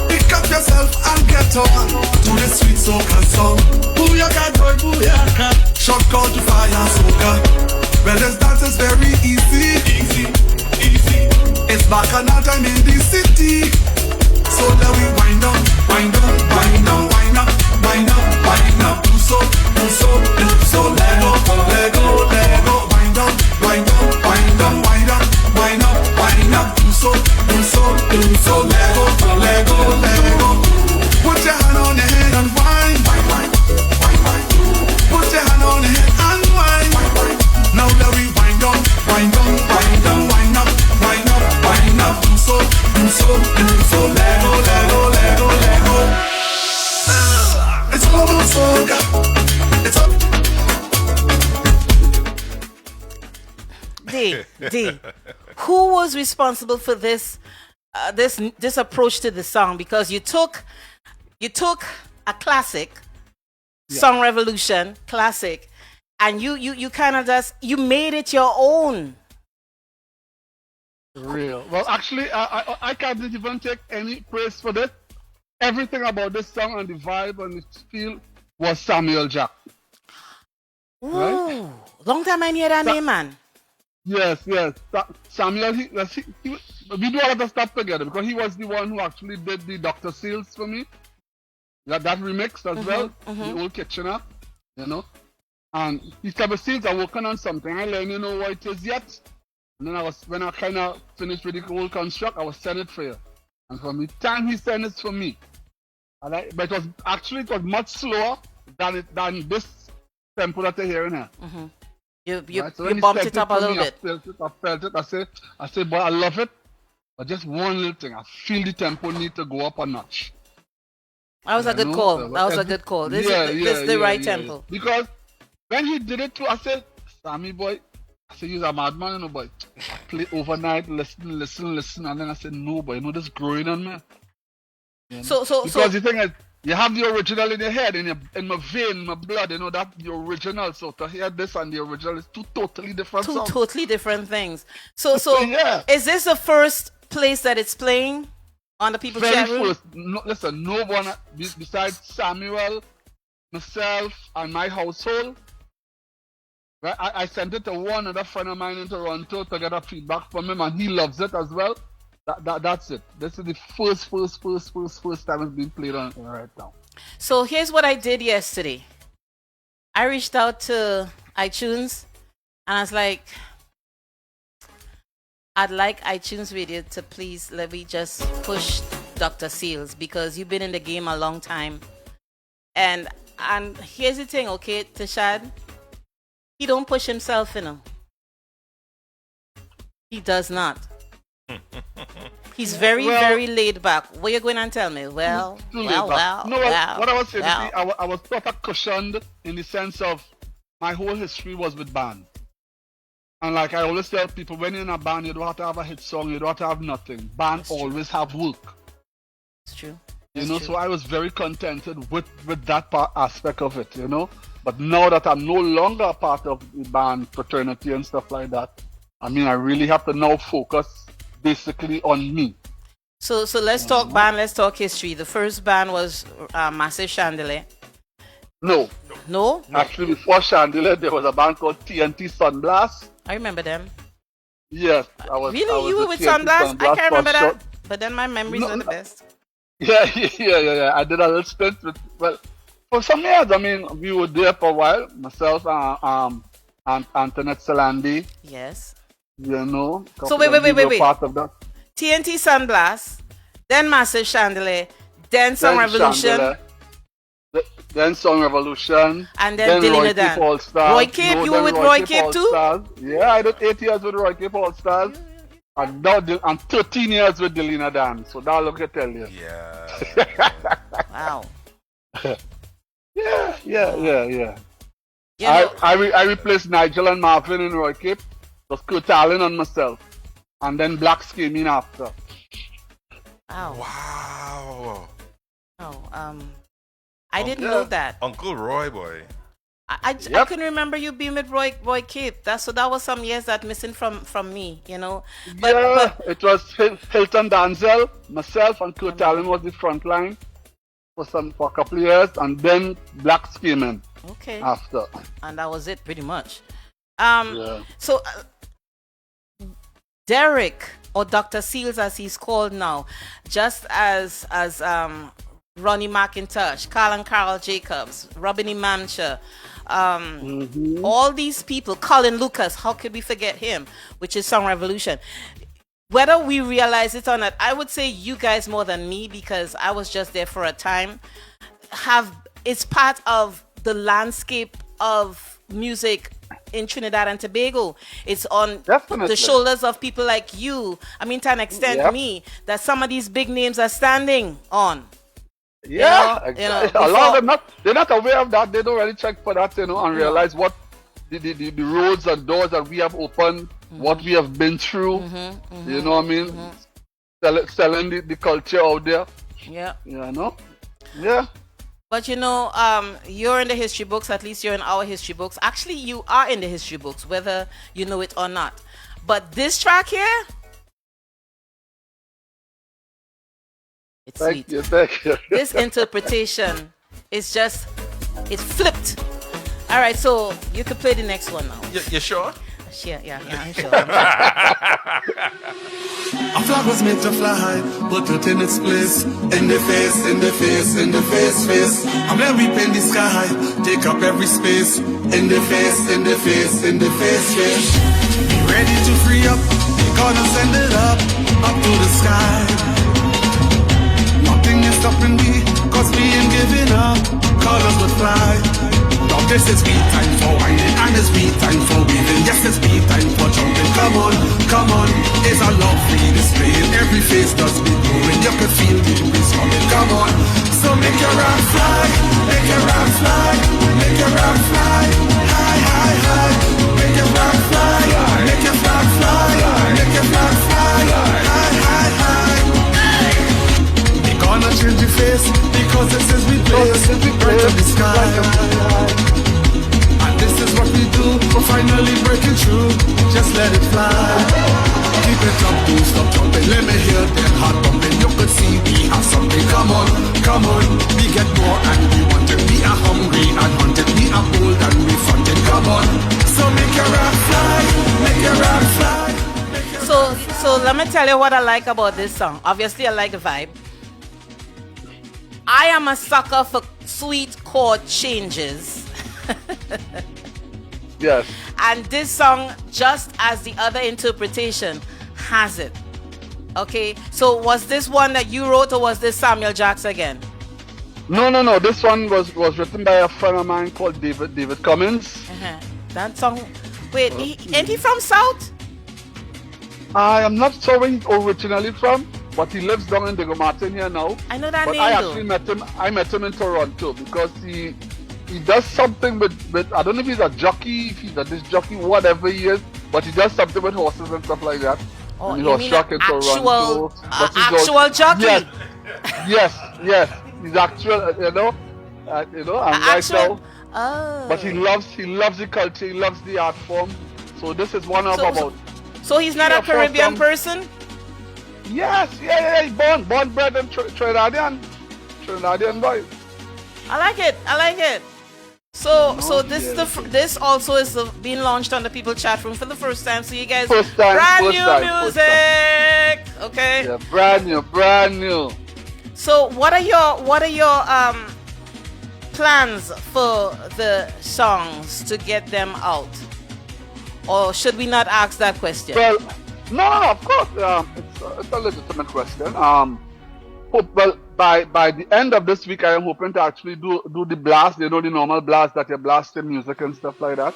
Pick up yourself and get on to the sweet soca song. Booyaka, booyaka. Short call to fire soca. Well, this dance is very easy. It's back another time in the city. So let we wind up. Do so, Lego. Wind up. Do so, Lego. Put your hand on your head and wine. Put your hand on your head and wine. Now let we wind up. Do so, Lego. It's all about soca. D. Who was responsible for this approach to the song? Because you took a classic, Song Revolution classic, and you kind of you made it your own. Real. Well, actually, I can't even take any praise for this. Everything about this song and the vibe and the feel was Samuel Jack. Ooh, right? Long time I hear that name, man. Yes. Samuel, we do a lot of stuff together because he was the one who actually did the Dr. Seals for me. That remix as well, the old Kitchener, And he said, since I'm working on something, I let you know what it is yet. And then when I kind of finished with the whole construct, I was sending it for you. And from the time he sent it for me, but it was much slower than this tempo that you're hearing here. You Right? So when you he bumped sent it up a to little me, bit. I felt it. I say, boy, I love it. But just one little thing, I feel the tempo need to go up a notch. That was a good call. So That was a good call. This yeah, is the right tempo. Because when he did it too, I said, Sammy boy, I said, you're a madman, you know, boy. I play overnight, listen, and then I said, no, boy, you know, this growing on me. You know? Because the thing is, you have the original in your head, in my vein, my blood, you know, that the original. So to hear this and the original is two totally different songs. Totally different things. So yeah. Is this the first place that it's playing on the People's Chat Room? First. No, listen, no one besides Samuel, myself, and my household. Right? I sent it to one other friend of mine in Toronto to get a feedback from him, and he loves it as well. That's it. This is the first time it's being played on right now. So here's what I did yesterday. I reached out to iTunes and I was like, I'd like iTunes Radio to please let me just push Dr. Seals because you've been in the game a long time. And here's the thing, okay, Tashad, he don't push himself, you know. He does not. He's very laid back. What you going to tell me? Well. What I was saying, I was sort of cushioned in the sense of my whole history was with band. And like I always tell people, when you're in a band, you don't have to have a hit song, you don't have to have nothing. Band always have work. It's true. So I was very contented with that aspect of it, you know. But now that I'm no longer a part of the band fraternity and stuff like that, I mean, I really have to now focus basically on me. So let's talk band, let's talk history. The first band was Massive Chandelier. No. Actually, before Chandelier, there was a band called TNT Sunblast. I remember them. Yes, I was. Really, you were with Sunblast? I can't remember that. But then my memories are the best. Yeah. I did a little stint with. Well, for some years, I mean, we were there for a while. Myself, and Antoinette Salandi. Yes. You know. So wait. Part of that. TNT Sunblast, then Massive Chandelier, then Song Revolution. Then Song Revolution. And then Roy Cape All-Stars. Roy Cape, you were with Roy Cape too? Yeah, I did 8 years with Roy Cape All-Stars. And 13 years with Delina Dan. So now look at tell you. Yeah. Wow. Yeah. I replaced Nigel and Marvin in Roy Cape. Was Kurt Allen and myself. And then Blacks came in after. Wow. I didn't know that. Uncle Roy, boy. I couldn't remember you being with Roy Cape. That was some years that missing from me, you know. But it was Hilton Danzel, myself, and Kurt Allen was the front line for a couple of years, and then Blacks came in. Okay. After. And that was it, pretty much. So Derek, or Dr. Seals as he's called now, just as Ronnie McIntosh, Carl Jacobs, Robin Imamcha, all these people, Colin Lucas, how could we forget him, which is Song Revolution. Whether we realize it or not, I would say you guys more than me, because I was just there for a time, it's part of the landscape of music in Trinidad and Tobago. It's on the shoulders of people like you, I mean, to an extent me, that some of these big names are standing on. Yeah, exactly. A lot of them they're not aware of that. They don't really check for that, you know, and realize what the roads and doors that we have opened, what we have been through. You know what I mean? Selling the culture out there. Yeah. You know? Yeah. But you know, you're in the history books, at least you're in our history books. Actually, you are in the history books, whether you know it or not. But this track here, it's sweet. Thank you. This interpretation is just, it's flipped. All right, so you can play the next one now. You sure? Yeah, I'm sure. A flag was meant to fly, put it in its place. In the face. And then we paint the sky, take up every space. In the face. Be ready to free up, we're gonna send it up to the sky. Nothing is stopping me, cause we ain't giving up. Colors will fly, dark This is me time for whining and it's me time for weaving. Yes, it's me time for jumping. Come on, come on. It's a lovely display. Every face does be glowing. You can feel the breeze coming. Come on. So make your arm fly, make your arm fly, make your arm fly, high, high, high. Make your arm fly, make your flag fly, make your flag fly, high, high, high. We're gonna change your face because this is we place, right to the sky. And this is what we do, we're finally breaking through. Just let it fly. Keep it up, don't stop jumping. Let me hear them heart pumping. You could see we have something. Come on, come on. We get more and we want it. We are hungry and hunted. We are bold and we fronted. Come on. So make your arm fly. Make your arm fly. So let me tell you what I like about this song. Obviously, I like the vibe. I am a sucker for sweet chord changes. Yes. And this song, just as the other interpretation, has it. Okay, so was this one that you wrote or was this Samuel Jackson again? No. This one was written by a friend of mine called David Cummins. That song. Wait, ain't he from South? I am not sure where he's originally from, but he lives down in Diego Martin here now. I know that but name. I actually met him. I met him in Toronto because he does something with I don't know if he's a jockey, if he's a disc jockey, whatever he is, but he does something with horses and stuff like that. Oh, and you mean actual jockey? Yes. He's actual, and right now. Oh. But he loves the culture, he loves the art form. So this is one of about. So he's not a Caribbean person? Yes, he's born bred in Trinidadian boy. I like it. So this also is being launched on the People chat room for the first time. So you guys, brand new music, okay? Yeah, brand new. So what are your plans for the songs to get them out? Or should we not ask that question? Well, no, of course. It's a legitimate question. Well, by the end of this week, I am hoping to actually do the blast. The normal blast that you blast the music and stuff like that.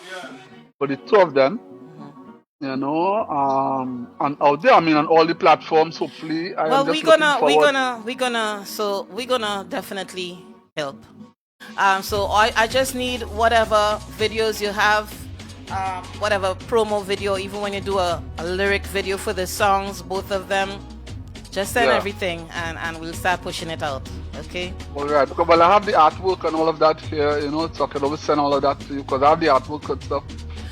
For the two of them, and out there, on all the platforms. Hopefully, we're gonna definitely help. So I just need whatever videos you have. Whatever promo video, even when you do a lyric video for the songs, both of them, just send everything and we'll start pushing it out. Okay? Alright, because I have the artwork and all of that here, so I can always send all of that to you because I have the artwork and stuff.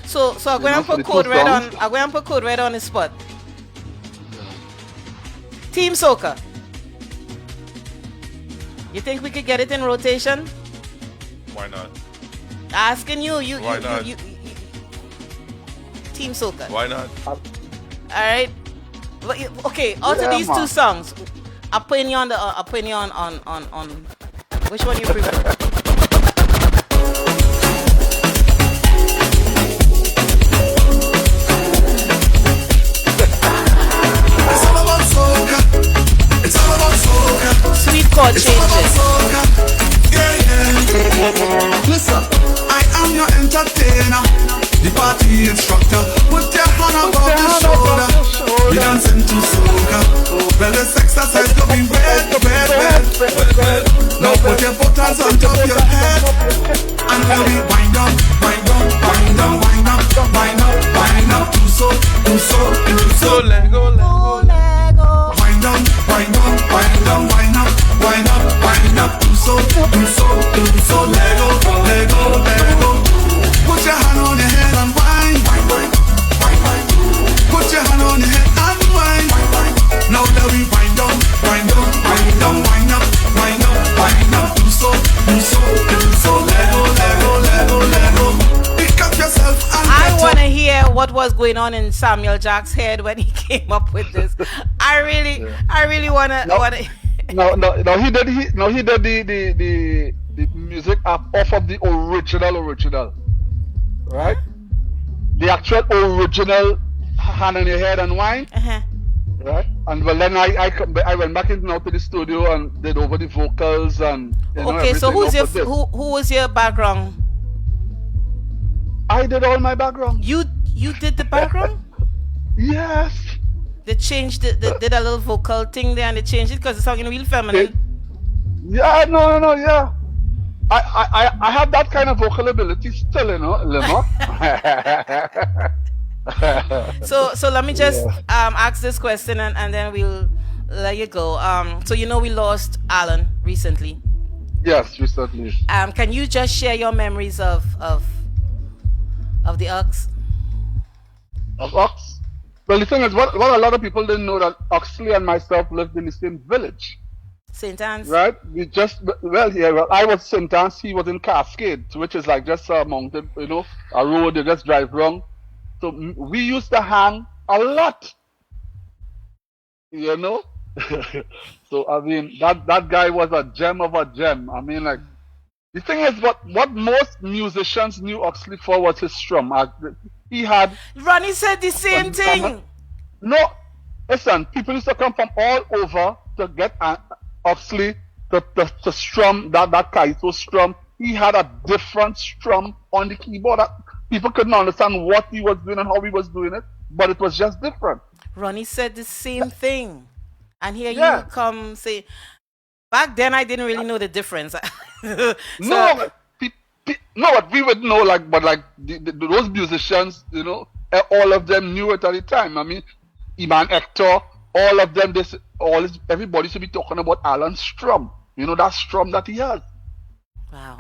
So I'm going to put code red on. I'm going to put code red on the spot. Team Soca. You think we could get it in rotation? Why not? Asking you. Why not? Team Soca. Why not? Alright. Okay, out of these two songs, opinion on which one you prefer? It's all about soca. It's all about soca. Sweet chord changes. Yeah. Listen, I am your entertainer, the party instructor. Put your hand above the shoulder. We dancing to soca. Well, this exercise going well. Now put your buttons on top of your head, and then we wind up. Do so, Lego. Wind up. Do so, Lego. Put your hand on your head and wind. Put your hand on your head and wind. Now that we wind up. Do so, Lego. Pick up yourself and I want to hear what was going on in Samuel Jack's head when he came up with this. I really want to. No, he did the music off of the original, right? The actual original hand on your head and wine, right? And well, then I went back into the studio and did over the vocals and okay. So who was your background I did all my background. You did the background? Yes. They changed it. They did a little vocal thing there, and they changed it because it's sounding real feminine. Yeah, no, yeah. I have that kind of vocal ability still, you know, Limo. So let me just ask this question, and then we'll let you go. So you know we lost Alan recently. Yes, recently. Can you just share your memories of the Ox? Of Ox? Well, the thing is, what a lot of people didn't know that Oxley and myself lived in the same village. St. Anne's? Right? I was St. Anne's, he was in Cascade, which is like just a mountain, you know, a road, you just drive wrong. So we used to hang a lot. You know? So, I mean, that guy was a gem of a gem. I mean, like, the thing is, what most musicians knew Oxley for was his strum. He had... Ronnie said the same thing. No, listen, people used to come from all over to get Oxley to strum that Kaito strum. He had a different strum on the keyboard. People couldn't understand what he was doing and how he was doing it, but it was just different. Ronnie said the same thing. And here you come say, back then I didn't really know the difference. No, but we would know, but those musicians, you know, all of them knew it at the time. I mean, Iman Hector, all of them, everybody should be talking about Alan's strum. You know, that strum that he has. Wow.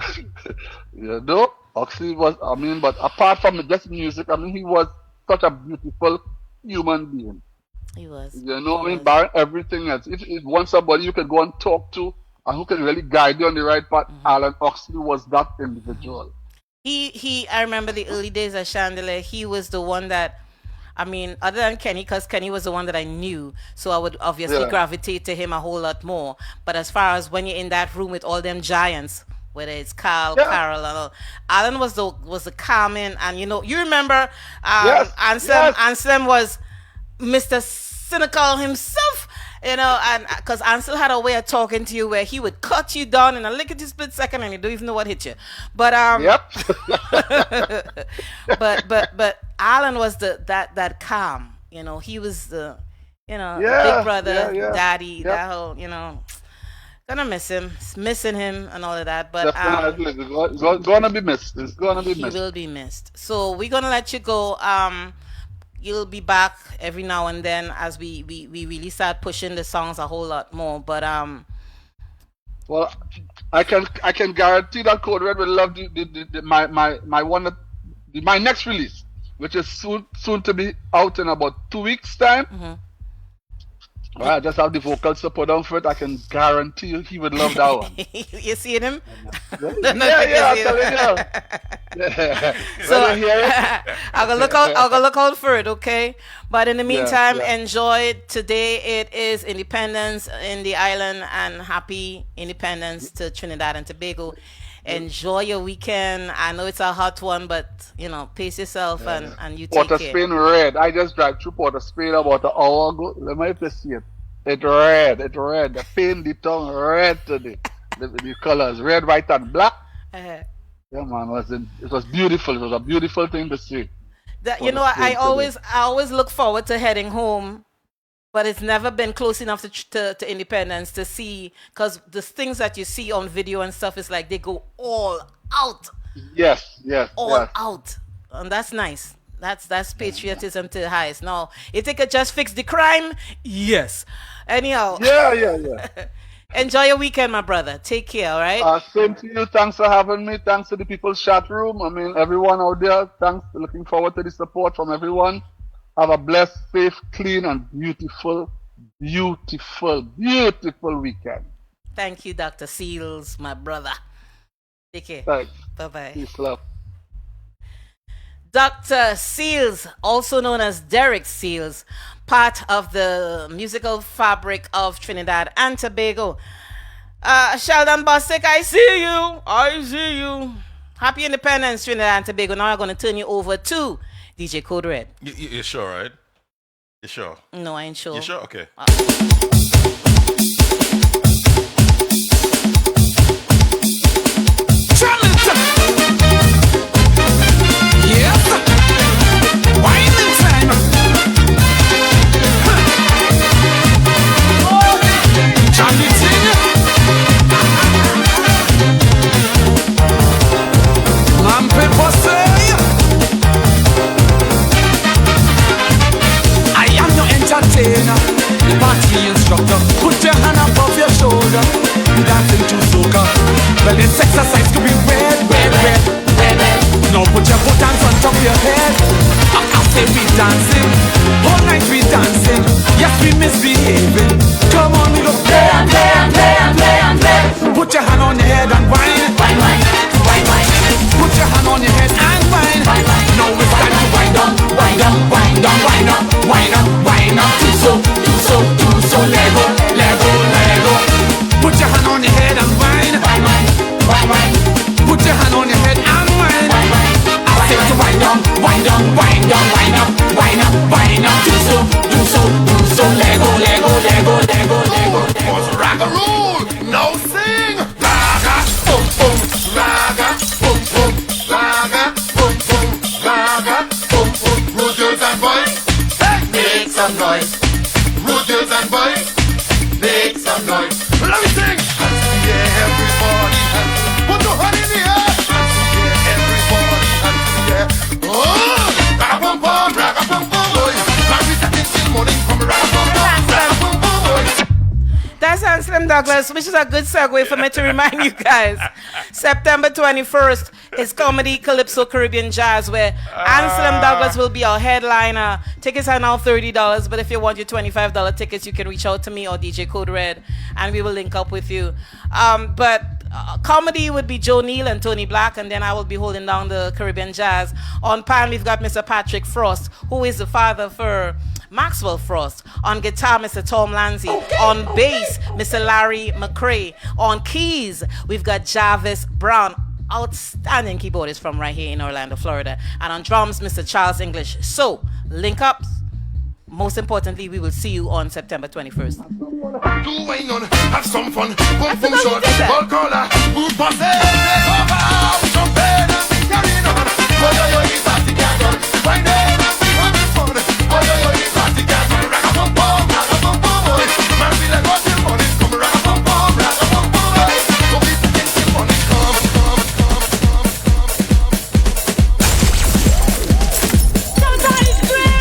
You know, Oxley was, I mean, but apart from just music, I mean, he was such a beautiful human being. He was. You know, I mean, barring everything else. If want somebody you can go and talk to and who can really guide you on the right path, Alan Oxley was that individual. I remember the early days of Chandelier. He was the one that, I mean, other than Kenny, because Kenny was the one that I knew, so I would obviously gravitate to him a whole lot more. But as far as when you're in that room with all them giants, whether it's Carl, Carol, and all, Alan was the calming, and you remember Anselm was Mr. Cynical himself, and because Ansel had a way of talking to you where he would cut you down in a lickety split second and you don't even know what hit you. But but Alan was that calm, he was the big brother, daddy, that whole, gonna missing him and all of that. But it's gonna be missed. It's gonna be missed. He will be missed. So we're gonna let you go. You'll be back every now and then as we really start pushing the songs a whole lot more. But well, I can guarantee that Code Red will love my next release, which is soon to be out in about 2 weeks time. Mm-hmm. Well, I just have the vocals to put down for it. I can guarantee you he would love that one. You seeing him? I'm telling you. So I'll go look out for it, okay? But in the meantime, enjoy today. It is Independence in the island, and happy Independence to Trinidad and Tobago. Enjoy your weekend. I know it's a hot one, but pace yourself and you take Port of Spain red. I just drive through Port of Spain about an hour ago. Let me just see it. It red. The paint, the tongue red today. The colors red, white, and black. Yeah, man, it was beautiful. It was a beautiful thing to see. I always look forward to heading home. But it's never been close enough to Independence to see, because the things that you see on video and stuff is like they go all out. Yes. All out. And that's nice. That's patriotism to the highest. Now, if they could just fix the crime, yes. Anyhow. Yeah. Enjoy your weekend, my brother. Take care, all right? Same to you. Thanks for having me. Thanks to the people's chat room. I mean, everyone out there, thanks. Looking forward to the support from everyone. Have a blessed, safe, clean, and beautiful weekend. Thank you, Dr. Seals, my brother. Take care. Thanks. Bye-bye. Peace, love. Dr. Seals, also known as Derek Seals, part of the musical fabric of Trinidad and Tobago. Sheldon Bostic, I see you. Happy Independence, Trinidad and Tobago. Now I'm going to turn you over to DJ Code Red. You're sure, right? You sure? No, I ain't sure. You sure? Okay. Yeah. Douglas, which is a good segue for me to remind you guys. September 21st is Comedy Calypso Caribbean Jazz, where Anselm Douglas will be our headliner. Tickets are now $30, but if you want your $25 tickets, you can reach out to me or DJ Code Red, and we will link up with you. But comedy would be Joe Neal and Tony Black, and then I will be holding down the Caribbean Jazz. On pan, we've got Mr. Patrick Frost, who is the father for Maxwell Frost. On guitar, Mr. Tom Lanzi. On bass, Mr. Larry McCrae. On keys, we've got Jarvis Brown, outstanding keyboardist from right here in Orlando, Florida. And on drums, Mr. Charles English. So, link up. Most importantly, we will see you on September 21st. Do wine on, have some fun. Boom, boom, short, ball caller. Move past over, champagne, carrying on. Oh, yo, yo, it's party gathering. Wine there, having fun. Oh, yo, yo, it's party gathering. Rock a bum bum, rock a bum bum, boy. Man, feel like what you want is come. Rock a bum bum, rock a bum bum, boy. So people think you want it, come. Sometimes great.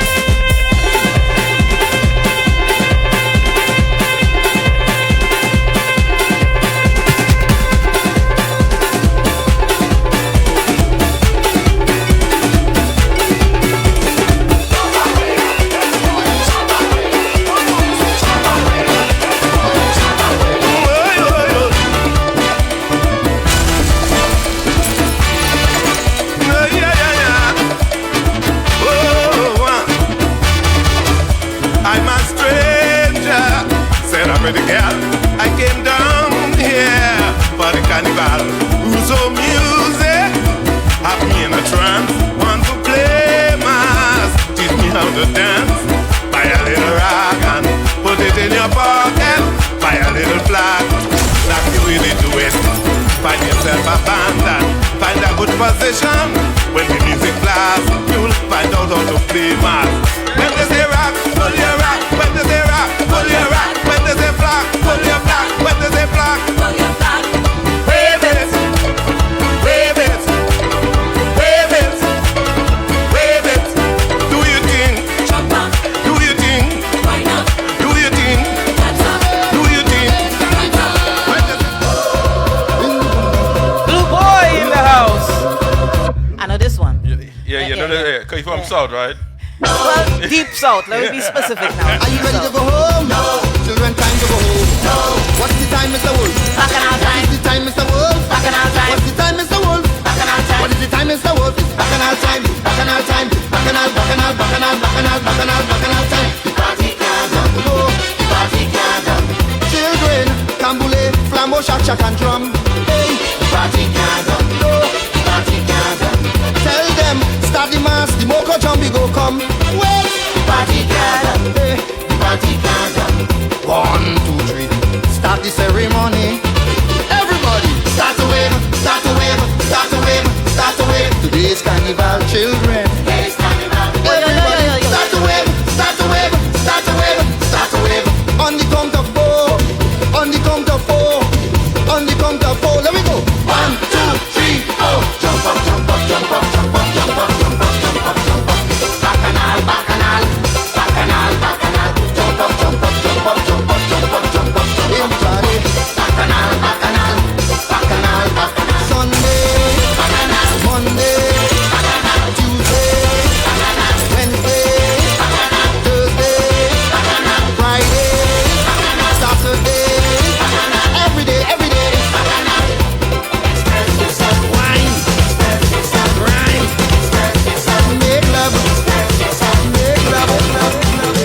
I'm a stranger, said I'm pretty girl. I came down here for the carnival. So music, have me in a trance. Want to play mass, teach me how to dance. Buy a little rag and put it in your pocket. Buy a little flag, that's the way they do it. Find yourself a band and find a good position. When the music blasts, you'll find out how to play mass. When they say rock, pull your rock. When they say rock, pull your rock. When they say flag, pull your flag. When they say flag, pull your flag. Wave it, wave it, wave it, wave it. Do your thing, jump up. Do your thing, why not? Do your thing, that's up. Do your thing, right up. Blue Boy in the house. I know this one. Yeah. Because you're from South, right? Well, deep south. Let me be specific now. Are you ready to go home? No. Children, time to go home. No. What's the time, Mr. Wolf? Bacchanal time. What is the time, Mr. Wolf? Bacchanal time. What's the time, Mr. Wolf? Bacchanal time. What is the time, Mr. Wolf? It's bacchanal time. Bacchanal time. Bacchanal, bacchanal, bacchanal, bacchanal, bacchanal, bacchanal time. The party can't done. Oh, the party can't done. Children, tambule, flambeau, shak, shak, and drum. Hey, the party can't done. Oh, the party can't done. Tell them, start the mass, the moko jumpy go come. Wait, the party can't done. Hey, the party can't done. 1, 2, 3, start the ceremony. Everybody, start to wave, start to wave, start to wave, start to wave. Today's carnival, children. Today's carnival. Everybody, start to wave, start to wave, start to wave, start to wave. On the count of 4, on the count of 4, on the count of 4. Let me go. 1, 2, 3, 4. Jump up, jump up, jump up, jump up, jump up, jump up, jump up, jump up. Bacchanal, bacchanal, bacchanal, bacchanal. Jump up, jump up, jump up, jump up, jump up, jump up. Everybody, bacchanal, bacchanal, bacchanal, bacchanal. Sunday, bacchanal. Monday, bacchanal. Tuesday, bacchanal. Wednesday, bacchanal. Thursday, bacchanal. Friday, bacchanal. Saturday, bacchanal. Every day, every day, bacchanal. Express yourself, wine. Express yourself, rhyme. Express yourself, make love. Express yourself, make love, love, love.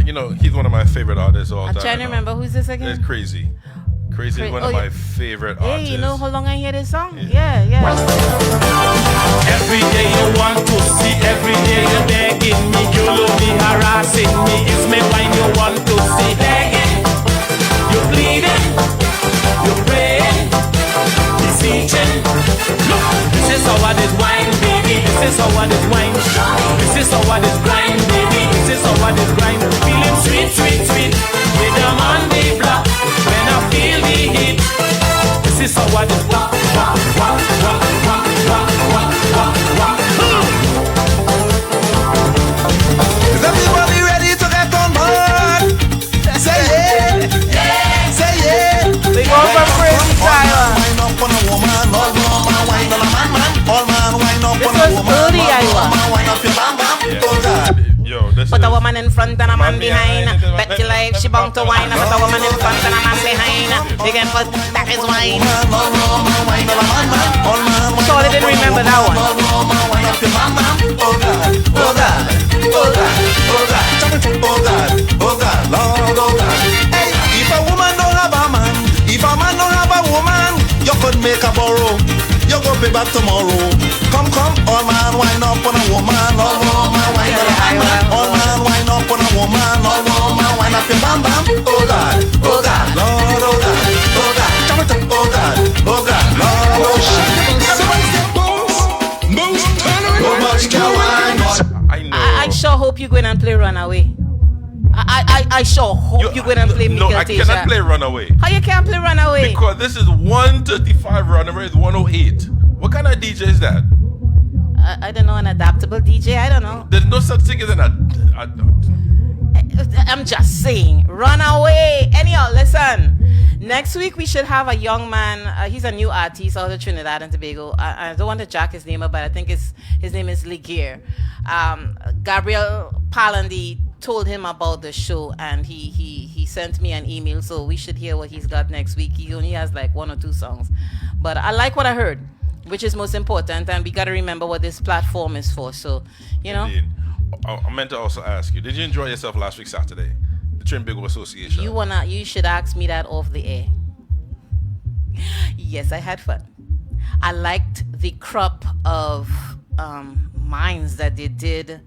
You know, he's one of my favorite artists all I'm time. trying to remember who's this again. It's Crazy. Crazy is one of my favorite artists. Hey, you know how long I hear this song? Yeah. Every day you want to see, every day you're begging me, you love me, harassing me. It's me wine you want to see, begging, you're bleeding, you're praying, beseeching. Look, this is how I this wine, baby. This is how I this wine. This is how I this grind, baby. This is how I this grind. Feeling sweet, sweet, sweet with the Monday block. When I feel the heat, this is how I this walk, walk, walk, walk, walk, walk, walk, walk. Put a woman in front and a man behind. Bet your life she bound to wine. Put a woman in front and a man behind. You can put that is wine. Surely didn't remember that one. Hey, if a woman don't have a man, if a man don't have a woman, you could make a borrow. You go pay back tomorrow. Come, all man wine up on a woman, all woman wine up on a man, all man wine up on a woman, all woman wine up your bam bam. Oh God, Lord, oh God, oh God, Lord, I sure hope you go in and play Runaway. I sure hope you go in and play Miguel No, I cannot play Runaway. How you can't play Runaway? Because this is 135, Runaway is 108. What kind of DJ is that? I don't know, an adaptable DJ, I don't know. There's no such thing as I'm just saying, Runaway. Anyhow, listen. Next week we should have a young man. He's a new artist out of Trinidad and Tobago. I don't want to jack his name up, but I think his name is LAYGUS. Gabriel Palandi told him about the show, and he sent me an email, so we should hear what he's got next week. He only has like 1 or 2 songs, but I like what I heard, which is most important, and we got to remember what this platform is for. So, you know. Indeed. I meant to also ask you, did you enjoy yourself last week Saturday? The Trinbago Association. You should ask me that off the air. Yes, I had fun. I liked the crop of minds that they did.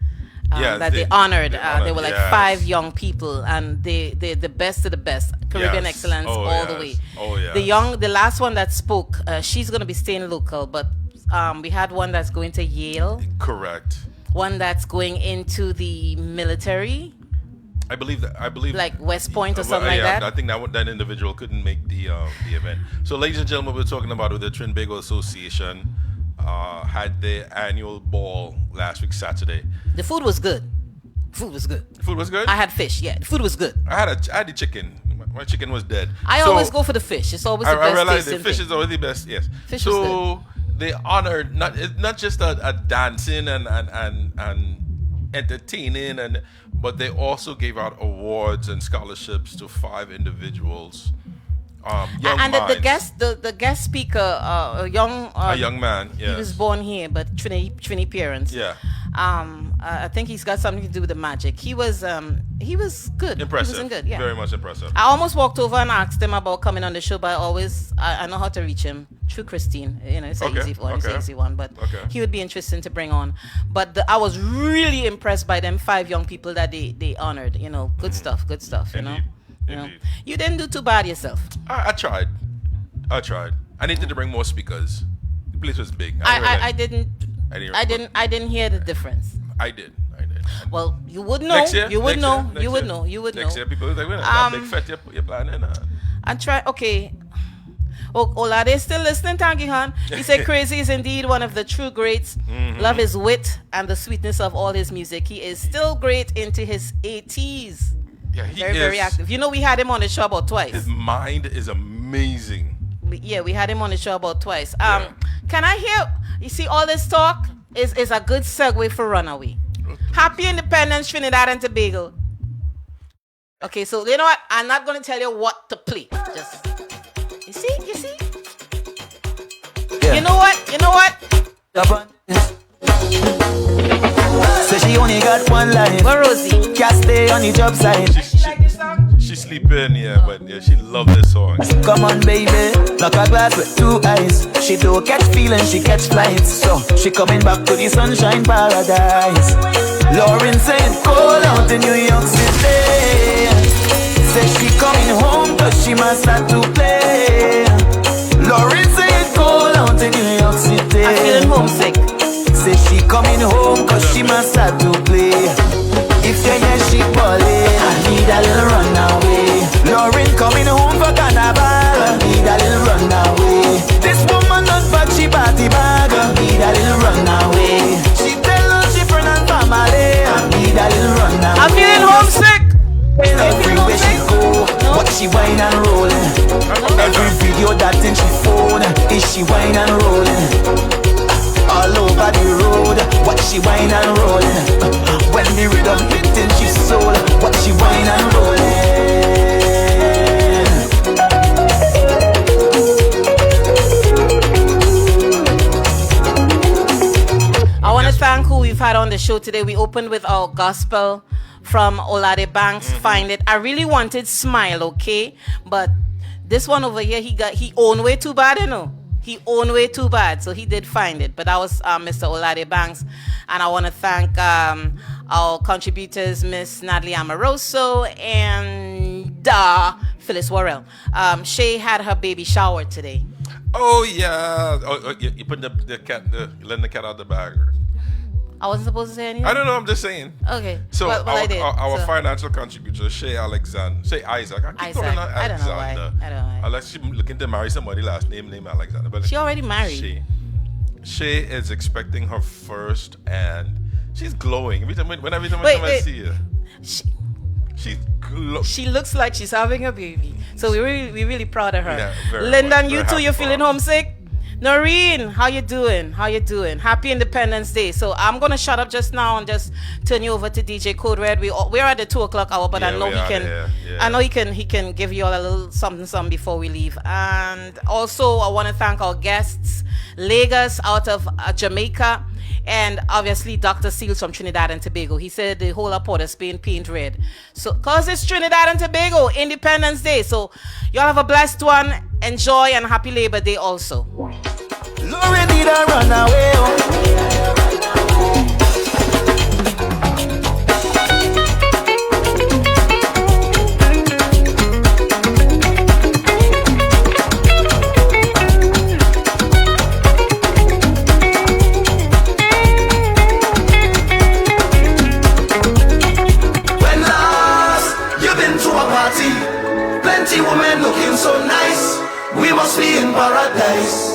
They honored. They were like 5 young people, and they the best of the best. Caribbean excellence all the way. Oh yeah. The last one that spoke, she's gonna be staying local, but we had one that's going to Yale. Correct. One that's going into the military. I believe like West Point or something like that. I think that individual couldn't make the event. So, ladies and gentlemen, we're talking about the Trinbago Association had their annual ball last week Saturday. The food was good. Food was good. I had fish. Yeah, the food was good. I had the chicken. My chicken was dead. I always go for the fish. It's always the best. I realize the fish is always the best. Yes. Fish was good. They honored not just a dancing and entertaining, but they also gave out awards and scholarships to 5 individuals. The guest speaker, a young man. Yes. He was born here, but Trini parents. Yeah. I think he's got something to do with the magic. He was good. Impressive. He was good. Yeah. Very much impressive. I almost walked over and asked him about coming on the show, but I know how to reach him through Christine. You know, it's an easy one. It's an easy one, but he would be interesting to bring on. But I was really impressed by them 5 young people that they honored. You know, good stuff. You know. You didn't do too bad yourself. I tried. I needed to bring more speakers. The place was big. I didn't hear the difference. I did. Well, you would know. Next year, you would know. Next year, people are like, that big fat you're planning. And try. Okay. Oh, are they still listening, Tangihan? He said, "Crazy is indeed one of the true greats. Mm-hmm. Love his wit and the sweetness of all his music. He is still great into his 80s." Yeah, he very, is. very active. You know, we had him on the show about twice. His mind is amazing. We had him on the show about twice. Can I hear? You see, all this talk is a good segue for Runaway. Happy Independence, Trinidad and Tobago. Okay, so you know what? I'm not going to tell you what to play. Just you see. Yeah. You know what? So she only got one life. Where Rosie? Can't stay on the job site. She sleeping, but she love this song. Come on, baby, knock a glass with 2 eyes. She don't catch feelings, she catch flights. So she coming back to the sunshine paradise. Lauren said, cold out in New York City. Said she coming home, cause she must start to play. Lauren said, cold out in New York City. I'm feeling homesick. Say she coming home cause she must start to play. If you hear she ballin', I need a little runaway. Lauren coming home for carnival, I need a little runaway. This woman not bad, she party bag, I need a little runaway. She tell her she friend and family, I need a little runaway. I'm feeling homesick. Everywhere she go, what she whine and rollin'. Every video that in she phone, is she whine and rollin'. All over the road, what she whine and rollin'. When the rhythm hitting, she the show today. We opened with our gospel from Olade Banks, Find It. I really wanted Smile, okay? But this one over here, he owned way too bad, you know. He owned way too bad, so he did Find It. But that was Mr. Olade Banks. And I want to thank our contributors, Miss Natalie Amoroso and Phyllis Worrell. Shai had her baby shower today. Oh, yeah. You put the cat, letting the cat out the bag. I wasn't supposed to say anything? I don't know, I'm just saying. Okay. So well, I did. Our financial contributor, Shai Isaac. I keep calling her Alexander. I don't know why. Unless she's looking to marry somebody last name Alexander. But she already married. Shai is expecting her first, and she's glowing. Every time I see her, she looks like she's having a baby. So we're really proud of her. Yeah, very Linda, much. and you too, you're feeling homesick? Noreen, how you doing? Happy Independence Day. So I'm gonna shut up just now and just turn you over to DJ Code Red. We're at the 2:00 hour, but I know he can. Yeah. I know he can give you all a little something before we leave. And also I want to thank our guests, LAYGUS out of Jamaica, and obviously Dr. Seals from Trinidad and Tobago. He said the whole of Port of Spain paint red. So cause it's Trinidad and Tobago Independence Day. So y'all have a blessed one. Enjoy and happy Labor Day also. Lord, did I run away? When last you've been to a party, plenty women looking so nice. We must be in paradise.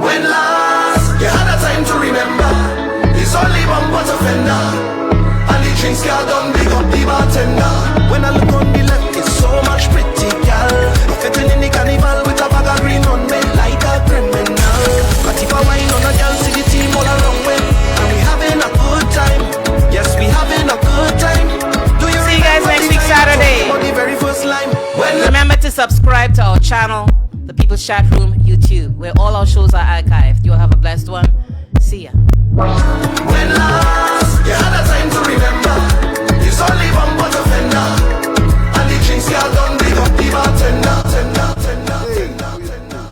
When last you had a time to remember, it's only bumper to fender, and the drinks got done big up the bartender. When I look on the left, it's so much pretty gal, fitting in the carnival with a bag of green on me like a criminal. But if I wine on a girl, see the team all around with, and we having a good time. Yes, we having a good time. Do you see you guys next week Saturday? On the very first line. Remember to subscribe to our channel, The People's Chat Room YouTube, where all our shows are archived. You'll have a blessed one. See ya. When last you had a time to remember, it's only bumper to fender, and the drinks got done big up the bartender.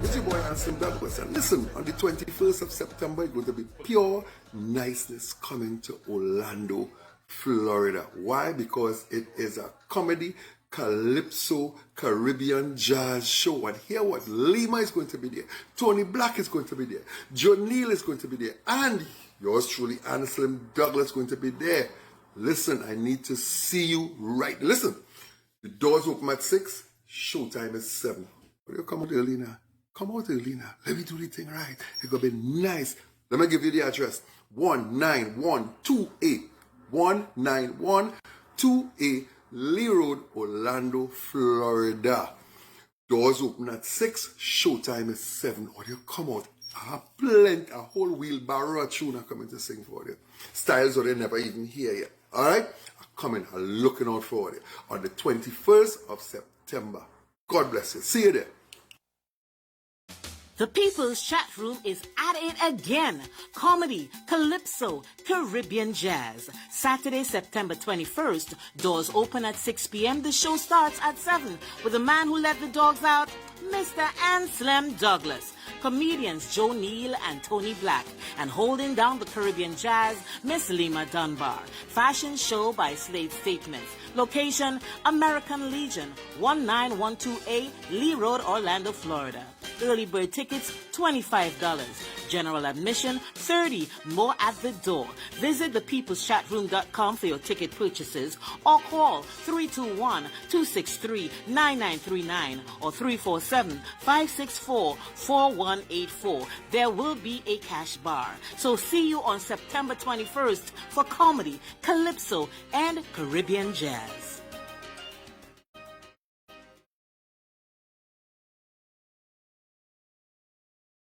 It's your boy Anselm Douglas, and listen, on the 21st of September, it's going to be pure niceness coming to Orlando, Florida. Why? Because it is a comedy Calypso Caribbean jazz show. And hear what? Lima is going to be there. Tony Black is going to be there. Joe Neal is going to be there. And yours truly, Anselm Douglas, is going to be there. Listen, I need to see you right. Listen, the doors open at 6. Showtime is 7. Will you come out early now? Come out early now. Let me do the thing right. It's going to be nice. Let me give you the address. 19128. 19128. Lee Road, Orlando, Florida. Doors open at 6. Showtime is 7. Or you come out. I have plenty, a whole wheelbarrow of tune coming to sing for you. Styles that they never even hear yet. Alright? I'm coming. I'm looking out for you. On the 21st of September. God bless you. See you there. The People's Chat Room is at it again. Comedy, Calypso, Caribbean Jazz. Saturday, September 21st. Doors open at 6 p.m. The show starts at 7 with the man who let the dogs out, Mr. Anselm Douglas. Comedians Joe Neal and Tony Black. And holding down the Caribbean Jazz, Miss Lima Dunbar. Fashion show by Slade Statements. Location, American Legion, 19128 Lee Road, Orlando, Florida. Early bird tickets, $25. General admission, $30. More at the door. Visit thepeopleschatroom.com for your ticket purchases or call 321-263-9939 or 347-564-4184. There will be a cash bar. So see you on September 21st for comedy, Calypso, and Caribbean Jazz.